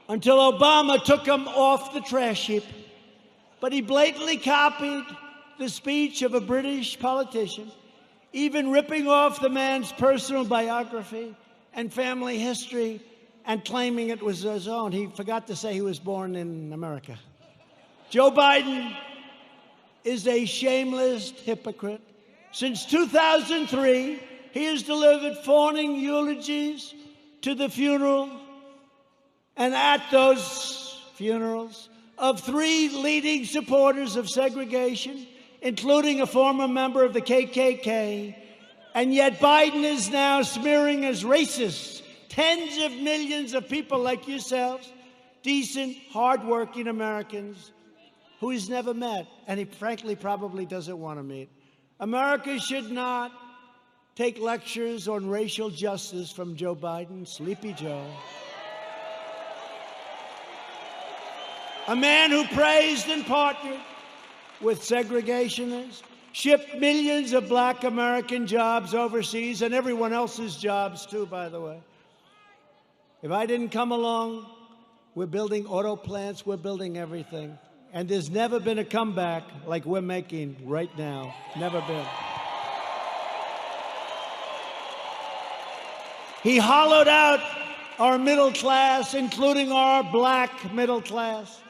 Until Obama took him off the trash heap. But he blatantly copied the speech of a British politician, even ripping off the man's personal biography and family history and claiming it was his own. He forgot to say he was born in America. Joe Biden is a shameless hypocrite. Since 2003, he has delivered fawning eulogies to the funeral and at those funerals of three leading supporters of segregation, including a former member of the KKK. And yet Biden is now smearing as racist tens of millions of people like yourselves, decent, hardworking Americans who he's never met, and he frankly probably doesn't want to meet. America should not take lectures on racial justice from Joe Biden, Sleepy Joe. A man who praised and partnered with segregationists, shipped millions of black American jobs overseas, and everyone else's jobs too, by the way. If I didn't come along, we're building auto plants, we're building everything. And there's never been a comeback like we're making right now. Never been. He hollowed out our middle class, including our black middle class,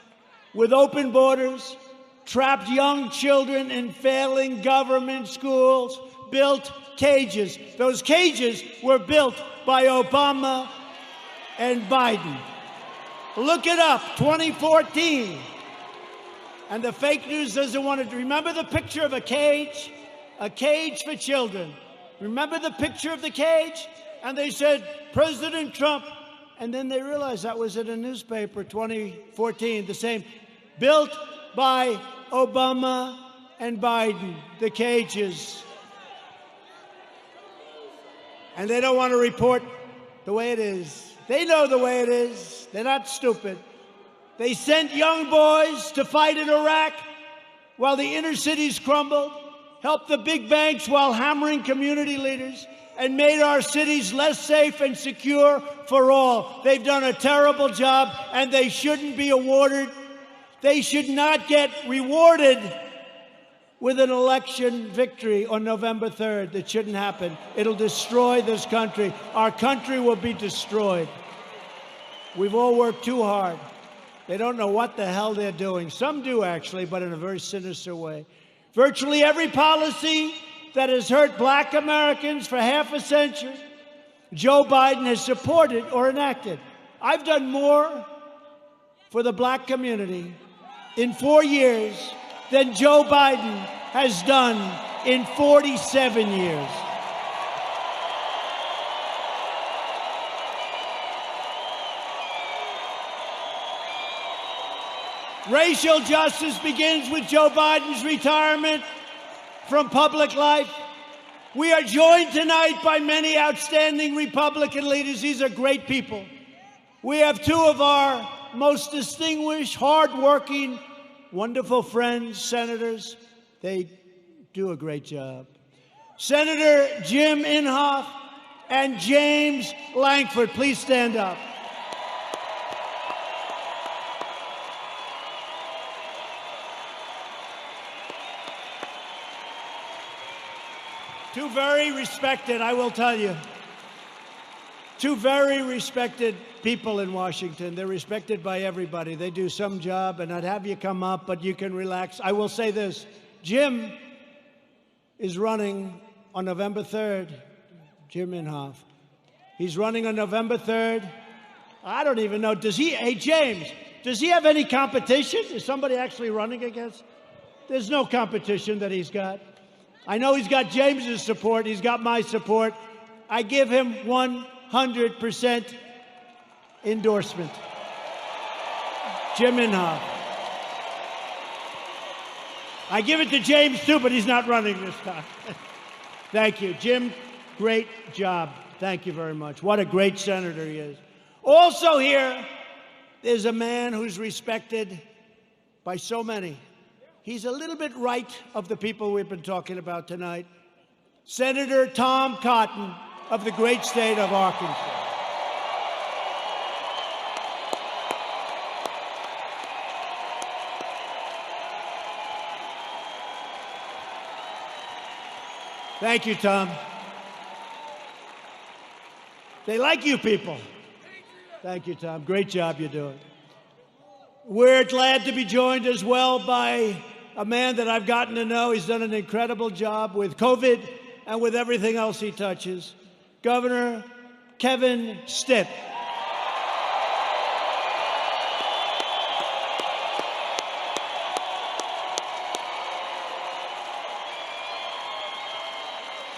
with open borders, trapped young children in failing government schools, built cages. Those cages were built by Obama and Biden. Look it up, 2014. And the fake news doesn't want to remember the picture of a cage for children. Remember the picture of the cage? And they said, President Trump. And then they realized that was in a newspaper, 2014, the same. Built by Obama and Biden, the cages. And they don't want to report the way it is. They know the way it is. They're not stupid. They sent young boys to fight in Iraq while the inner cities crumbled, helped the big banks while hammering community leaders, and made our cities less safe and secure for all. They've done a terrible job, and they shouldn't be awarded. They should not get rewarded with an election victory on November 3rd. That shouldn't happen. It'll destroy this country. Our country will be destroyed. We've all worked too hard. They don't know what the hell they're doing. Some do, actually, but in a very sinister way. Virtually every policy that has hurt black Americans for half a century, Joe Biden has supported or enacted. I've done more for the black community in 4 years than Joe Biden has done in 47 years. Racial justice begins with Joe Biden's retirement from public life. We are joined tonight by many outstanding Republican leaders. These are great people. We have two of our most distinguished, hardworking, wonderful friends, senators. They do a great job. Senator Jim Inhofe and James Lankford, please stand up. Two very respected, I will tell you, two very respected people in Washington. They're respected by everybody. They do some job, and I'd have you come up, but you can relax. I will say this. Jim is running on November 3rd. Jim Inhofe. He's running on November 3rd. I don't even know. Hey, James, does he have any competition? Is somebody actually running against? There's no competition that he's got. I know he's got James's support. He's got my support. I give him 100% endorsement. Jim Inhofe. I give it to James, too, but he's not running this time. Thank you. Jim, great job. Thank you very much. What a great senator he is. Also here is a man who's respected by so many. He's a little bit right of the people we've been talking about tonight. Senator Tom Cotton of the great state of Arkansas. Thank you, Tom. They like you people. Thank you, Tom. Great job you're doing. We're glad to be joined as well by a man that I've gotten to know. He's done an incredible job with COVID and with everything else he touches. Governor Kevin Stitt.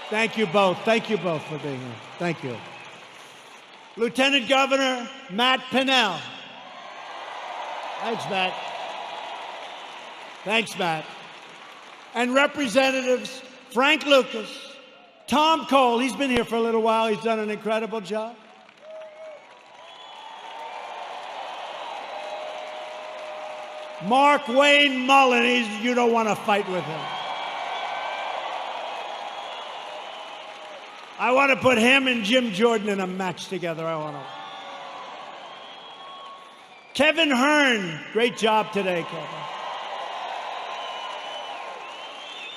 Thank you both. Thank you both for being here. Thank you. Lieutenant Governor Matt Pinnell. Thanks, Matt. Thanks, Matt. And Representatives Frank Lucas, Tom Cole, he's been here for a little while. He's done an incredible job. Mark Wayne Mullen, you don't want to fight with him. I want to put him and Jim Jordan in a match together. Kevin Hearn, great job today, Kevin.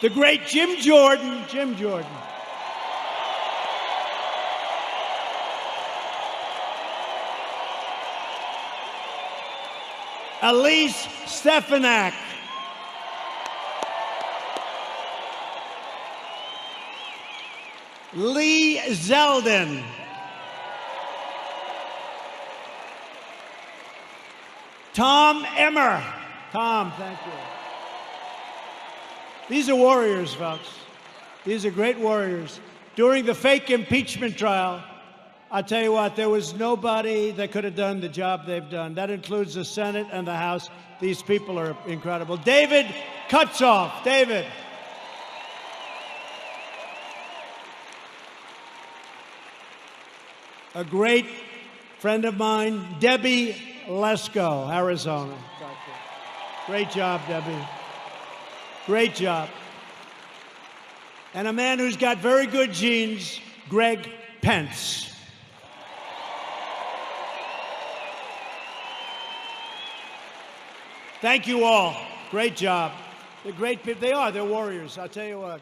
The great Jim Jordan. Elise Stefanak. Lee Zeldin. Tom Emmer. Tom, thank you. These are warriors, folks. These are great warriors. During the fake impeachment trial, I'll tell you what, there was nobody that could have done the job they've done. That includes the Senate and the House. These people are incredible. David Kutzoff. David. A great friend of mine, Debbie Lesko, Arizona. Great job, Debbie. Great job. And a man who's got very good genes, Greg Pence. Thank you all. Great job. They're great people. They are. They're warriors. I'll tell you what.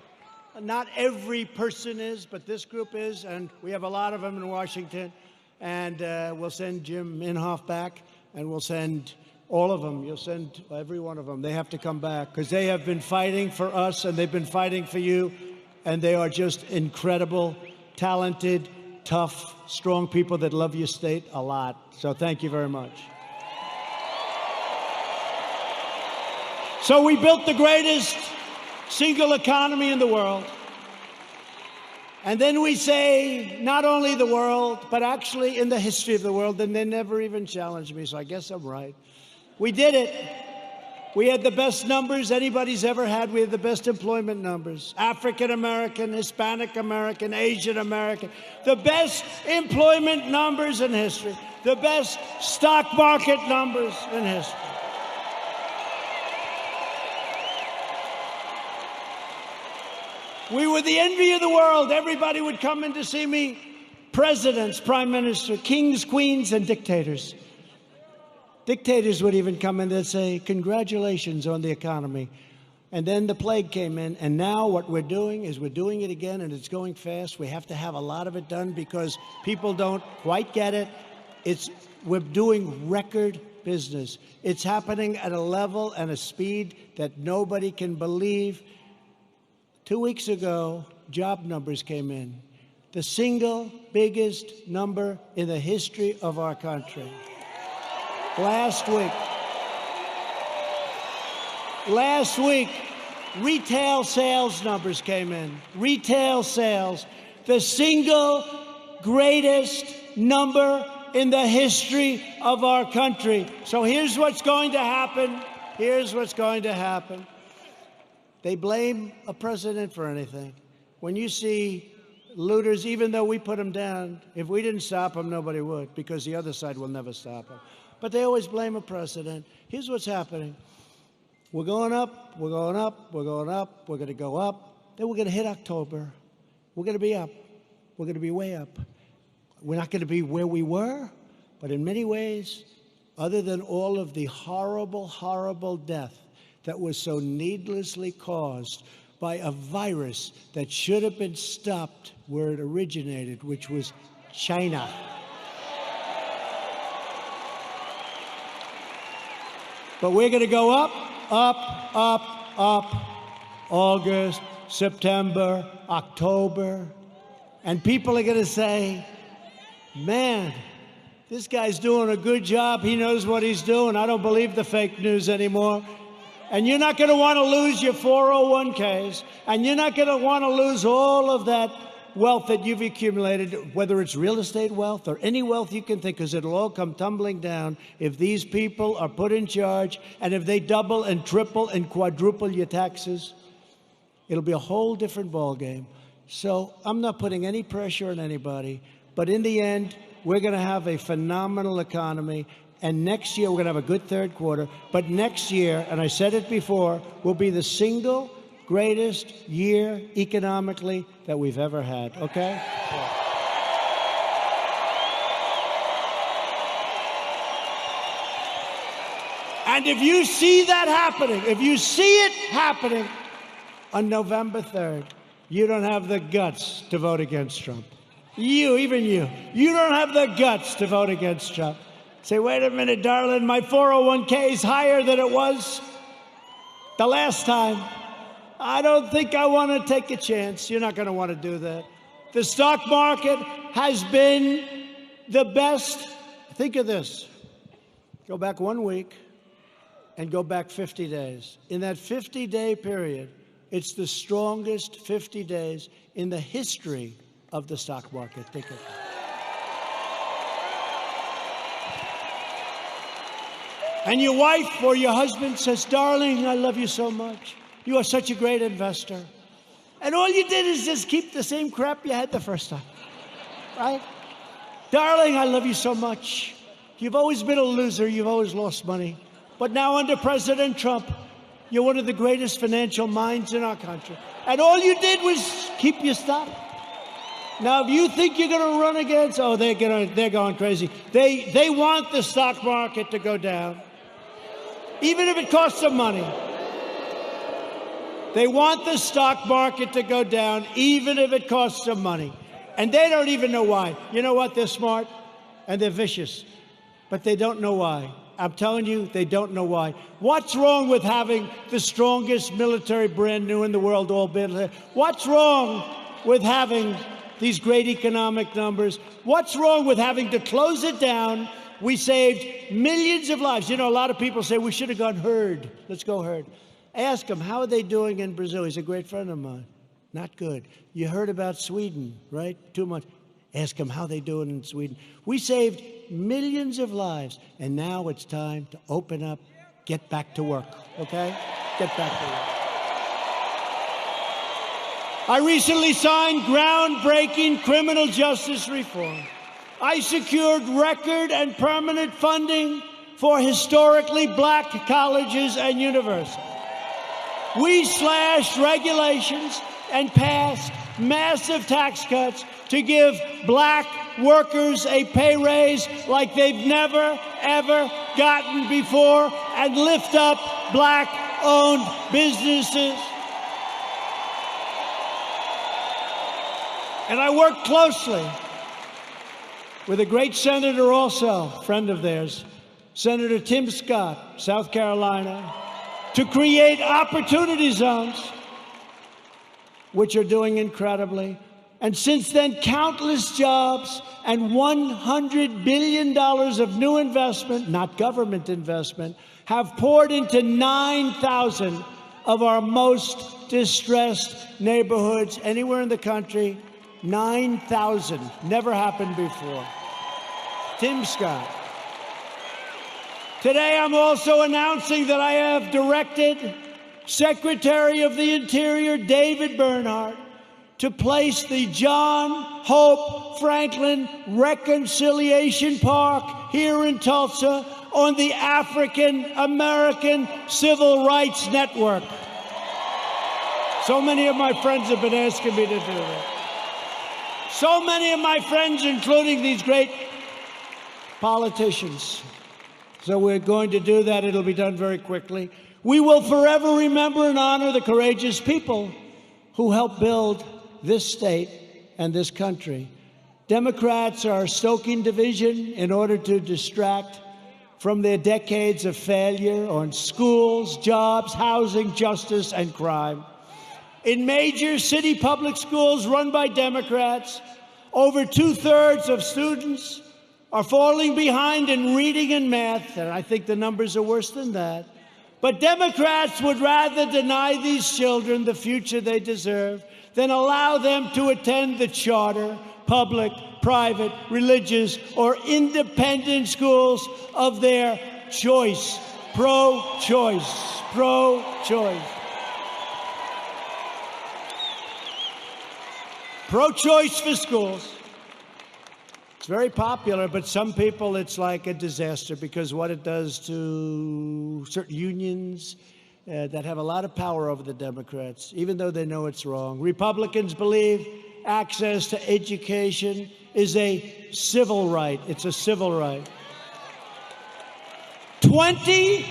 Not every person is, but this group is, and we have a lot of them in Washington. And we'll send Jim Inhofe back, and we'll send all of them. You'll send every one of them. They have to come back because they have been fighting for us, and they've been fighting for you, and they are just incredible, talented, tough, strong people that love your state a lot. So thank you very much. So we built the greatest single economy in the world. And then we say, not only the world, but actually in the history of the world, and they never even challenged me, so I guess I'm right. We did it. We had the best numbers anybody's ever had. We had the best employment numbers. African American, Hispanic American, Asian American. The best employment numbers in history. The best stock market numbers in history. We were the envy of the world. Everybody would come in to see me. Presidents, prime minister, kings, queens, and dictators. Dictators would even come in and say, congratulations on the economy. And then the plague came in, and now what we're doing is we're doing it again, and it's going fast. We have to have a lot of it done because people don't quite get it. We're doing record business. It's happening at a level and a speed that nobody can believe. 2 weeks ago, job numbers came in. The single biggest number in the history of our country. Last week, retail sales numbers came in. Retail sales, the single greatest number in the history of our country. So here's what's going to happen. Here's what's going to happen. They blame a president for anything. When you see looters, even though we put them down, if we didn't stop them, nobody would, because the other side will never stop them. But they always blame a president. Here's what's happening. We're going up, we're going up, we're going up, we're going to go up. Then we're going to hit October. We're going to be up. We're going to be way up. We're not going to be where we were, but in many ways, other than all of the horrible, horrible death that was so needlessly caused by a virus that should have been stopped where it originated, which was China. But we're going to go up, up, up, up, August, September, October. And people are going to say, man, this guy's doing a good job. He knows what he's doing. I don't believe the fake news anymore. And you're not going to want to lose your 401ks. And you're not going to want to lose all of that wealth that you've accumulated, whether it's real estate wealth or any wealth you can think, because it'll all come tumbling down if these people are put in charge, and if they double and triple and quadruple your taxes. It'll be a whole different ballgame. So I'm not putting any pressure on anybody, but in the end, we're going to have a phenomenal economy, and next year we're going to have a good third quarter, but next year, and I said it before, will be the single greatest year economically that we've ever had, okay? Yeah. And if you see that happening, if you see it happening on November 3rd, you don't have the guts to vote against Trump. Even you don't have the guts to vote against Trump. Say, wait a minute, darling, my 401k is higher than it was the last time. I don't think I want to take a chance. You're not going to want to do that. The stock market has been the best. Think of this. Go back 1 week and go back 50 days. In that 50-day period, it's the strongest 50 days in the history of the stock market. Think of it. And your wife or your husband says, darling, I love you so much. You are such a great investor. And all you did is just keep the same crap you had the first time. Right? Darling, I love you so much. You've always been a loser. You've always lost money. But now under President Trump, you're one of the greatest financial minds in our country. And all you did was keep your stock. Now, if you think you're going to run against, they're going crazy. They want the stock market to go down, even if it costs them money. They want the stock market to go down, even if it costs them money. And they don't even know why. You know what? They're smart and they're vicious, but they don't know why. I'm telling you, they don't know why. What's wrong with having the strongest military brand new in the world all built? What's wrong with having these great economic numbers? What's wrong with having to close it down? We saved millions of lives. You know, a lot of people say we should have gone herd. Let's go herd. Ask him, how are they doing in Brazil? He's a great friend of mine. Not good. You heard about Sweden, right? Too much. Ask him how they doing in Sweden. We saved millions of lives, and now it's time to open up, get back to work, okay? Get back to work. I recently signed groundbreaking criminal justice reform. I secured record and permanent funding for historically black colleges and universities. We slashed regulations and passed massive tax cuts to give black workers a pay raise like they've never, ever gotten before and lift up black-owned businesses. And I worked closely with a great senator also, friend of theirs, Senator Tim Scott, South Carolina, to create opportunity zones, which are doing incredibly. And since then, countless jobs and $100 billion of new investment, not government investment, have poured into 9,000 of our most distressed neighborhoods anywhere in the country. 9,000. Never happened before. Tim Scott. Today, I'm also announcing that I have directed Secretary of the Interior David Bernhardt to place the John Hope Franklin Reconciliation Park here in Tulsa on the African American Civil Rights Network. So many of my friends have been asking me to do that. So many of my friends, including these great politicians. So we're going to do that. It'll be done very quickly. We will forever remember and honor the courageous people who helped build this state and this country. Democrats are stoking division in order to distract from their decades of failure on schools, jobs, housing, justice, and crime. In major city public schools run by Democrats, over 2/3 of students are falling behind in reading and math, and I think the numbers are worse than that. But Democrats would rather deny these children the future they deserve than allow them to attend the charter, public, private, religious, or independent schools of their choice. Pro-choice. Pro-choice. Pro-choice for schools. It's very popular, but some people it's like a disaster because what it does to certain unions that have a lot of power over the Democrats, even though they know it's wrong. Republicans believe access to education is a civil right. It's a civil right. 20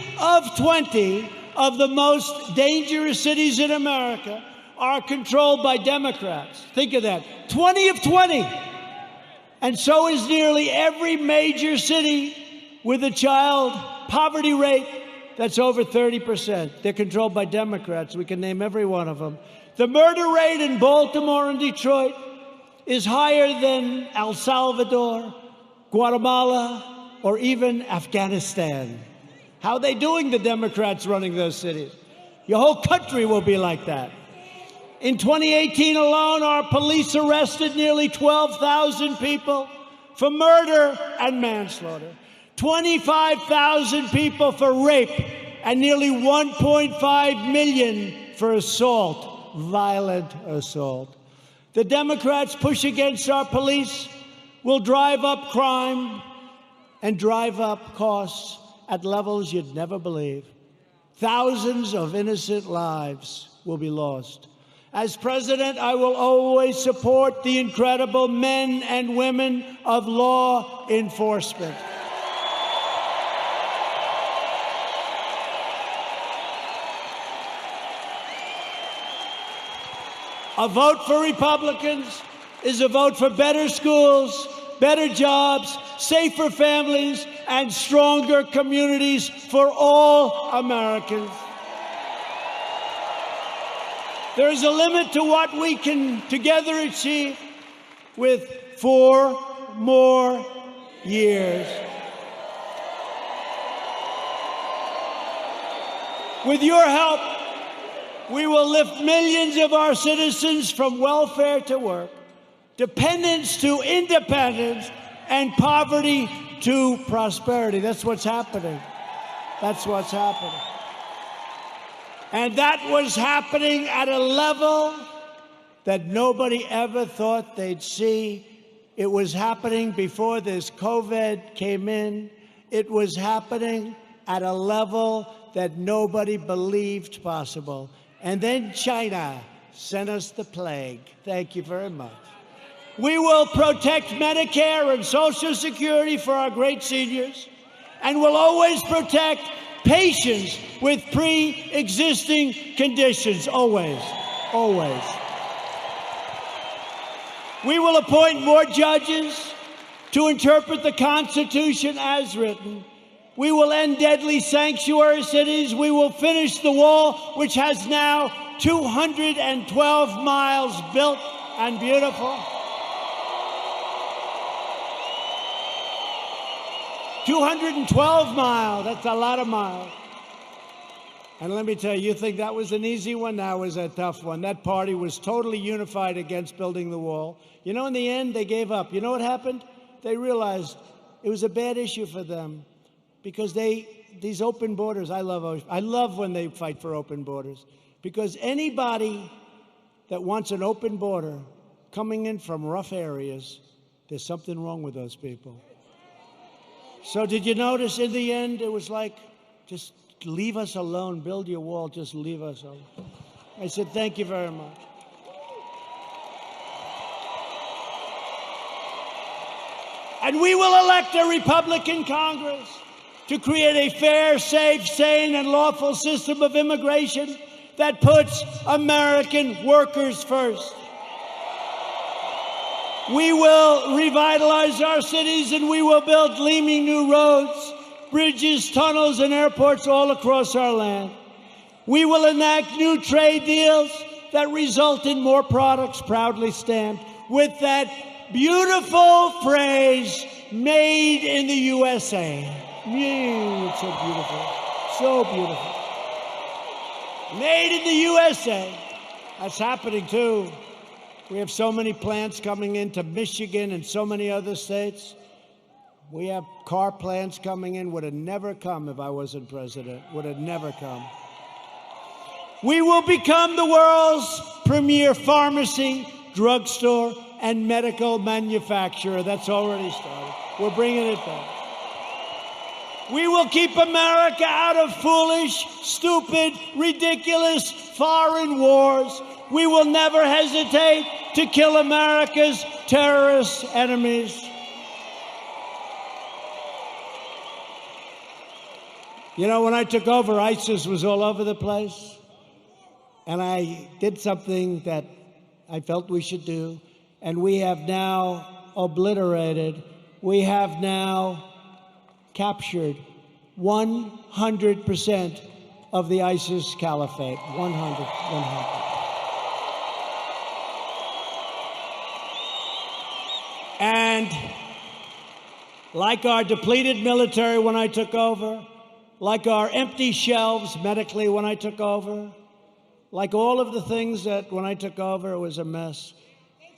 of the most dangerous cities in America are controlled by Democrats. Think of that. 20 of 20. And so is nearly every major city with a child poverty rate that's over 30%. They're controlled by Democrats. We can name every one of them. The murder rate in Baltimore and Detroit is higher than El Salvador, Guatemala, or even Afghanistan. How are they doing, the Democrats running those cities? Your whole country will be like that. In 2018 alone, our police arrested nearly 12,000 people for murder and manslaughter, 25,000 people for rape, and nearly 1.5 million for assault, violent assault. The Democrats' push against our police will drive up crime and drive up costs at levels you'd never believe. Thousands of innocent lives will be lost. As president, I will always support the incredible men and women of law enforcement. A vote for Republicans is a vote for better schools, better jobs, safer families, and stronger communities for all Americans. There is a limit to what we can together achieve with 4 more years. With your help, We will lift millions of our citizens from welfare to work, dependence to independence, and poverty to prosperity. That's what's happening. That's what's happening. And that was happening at a level that nobody ever thought they'd see. It was happening before this COVID came in. It was happening at a level that nobody believed possible. And then China sent us the plague. Thank you very much. We will protect Medicare and Social Security for our great seniors, and will always protect patients with pre-existing conditions. Always. Always. We will appoint more judges to interpret the Constitution as written. We will end deadly sanctuary cities. We will finish the wall, which has now 212 miles built and beautiful. 212 miles. That's a lot of miles. And let me tell you, you think that was an easy one? That was a tough one. That party was totally unified against building the wall. You know, in the end, they gave up. You know what happened? They realized it was a bad issue for them because these open borders, I love when they fight for open borders, because anybody that wants an open border coming in from rough areas, there's something wrong with those people. So did you notice in the end, it was like, just leave us alone, build your wall, just leave us alone. I said, thank you very much. And we will elect a Republican Congress to create a fair, safe, sane, and lawful system of immigration that puts American workers first. We will revitalize our cities, and we will build gleaming new roads, bridges, tunnels, and airports all across our land. We will enact new trade deals that result in more products proudly stamped with that beautiful phrase, made in the USA. It's so beautiful. So beautiful. Made in the USA. That's happening, too. We have so many plants coming into Michigan and so many other states. We have car plants coming in. Would have never come if I wasn't president. Would have never come. We will become the world's premier pharmacy, drugstore, and medical manufacturer. That's already started. We're bringing it back. We will keep America out of foolish, stupid, ridiculous foreign wars. We will never hesitate to kill America's terrorist enemies. You know, when I took over, ISIS was all over the place. And I did something that I felt we should do. And we have now obliterated, we have now captured 100% of the ISIS caliphate. 100. And like our depleted military when I took over, like our empty shelves medically when I took over, like all of the things that when I took over it was a mess,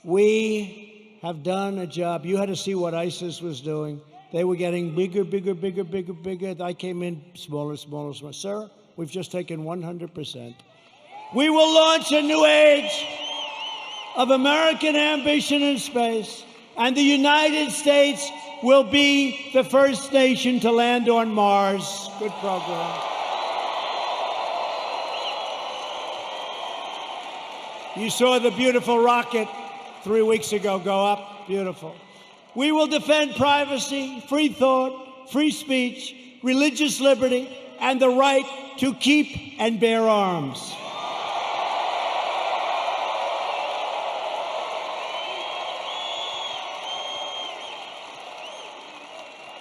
we have done a job. You had to see what ISIS was doing. They were getting bigger, bigger, bigger, bigger, bigger. I came in smaller, smaller, smaller. Sir, we've just taken 100%. We will launch a new age of American ambition in space, and the United States will be the first nation to land on Mars. Good program. You saw the beautiful rocket 3 weeks ago go up. Beautiful. We will defend privacy, free thought, free speech, religious liberty, and the right to keep and bear arms.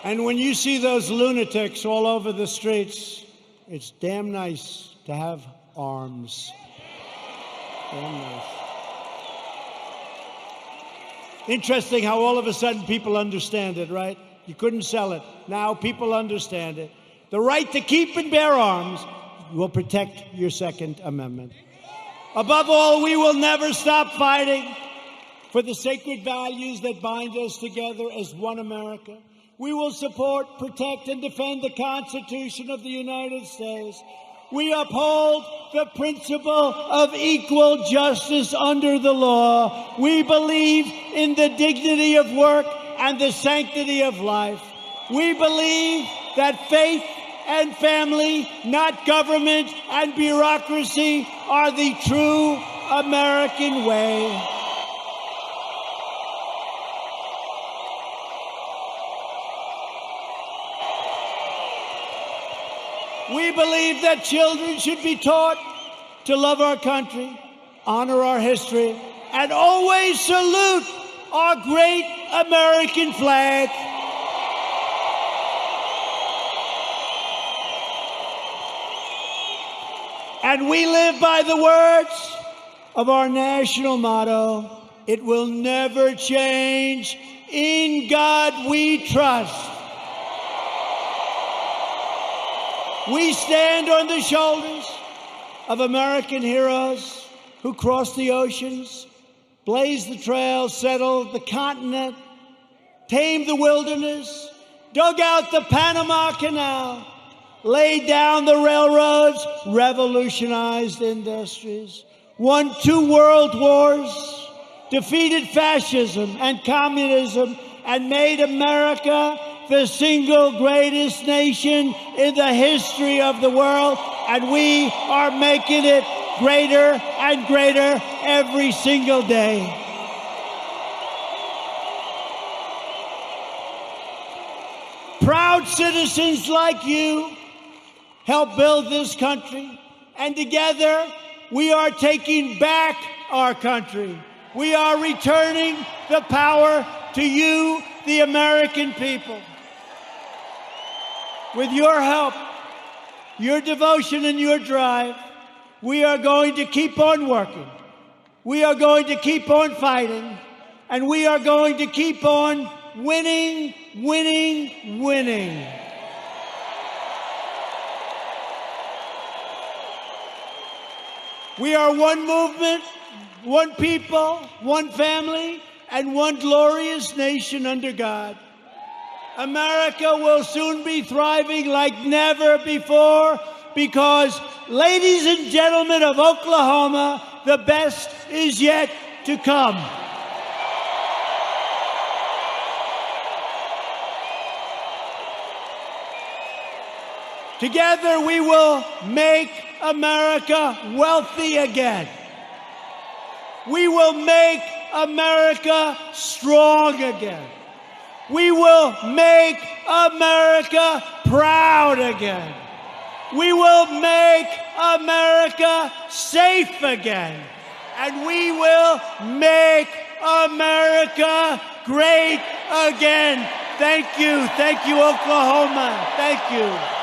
And when you see those lunatics all over the streets, it's damn nice to have arms. Damn nice. Interesting how all of a sudden people understand it, right? You couldn't sell it. Now people understand it. The right to keep and bear arms will protect your Second Amendment. Above all, we will never stop fighting for the sacred values that bind us together as one America. We will support, protect, and defend the Constitution of the United States. We uphold the principle of equal justice under the law. We believe in the dignity of work and the sanctity of life. We believe that faith and family, not government and bureaucracy, are the true American way. We believe that children should be taught to love our country, honor our history, and always salute our great American flag. And we live by the words of our national motto, it will never change. In God we trust. We stand on the shoulders of American heroes who crossed the oceans, blazed the trails, settled the continent, tamed the wilderness, dug out the Panama Canal, laid down the railroads, revolutionized industries, won 2 world wars, defeated fascism and communism, and made America the single greatest nation in the history of the world, and we are making it greater and greater every single day. Proud citizens like you help build this country, and together we are taking back our country. We are returning the power to you, the American people. With your help, your devotion, and your drive, we are going to keep on working. We are going to keep on fighting. And we are going to keep on winning, winning, winning. We are one movement, one people, one family, and one glorious nation under God. America will soon be thriving like never before because, ladies and gentlemen of Oklahoma, the best is yet to come. Together we will make America wealthy again. We will make America strong again. We will make America proud again. We will make America safe again. And we will make America great again. Thank you. Thank you, Oklahoma. Thank you.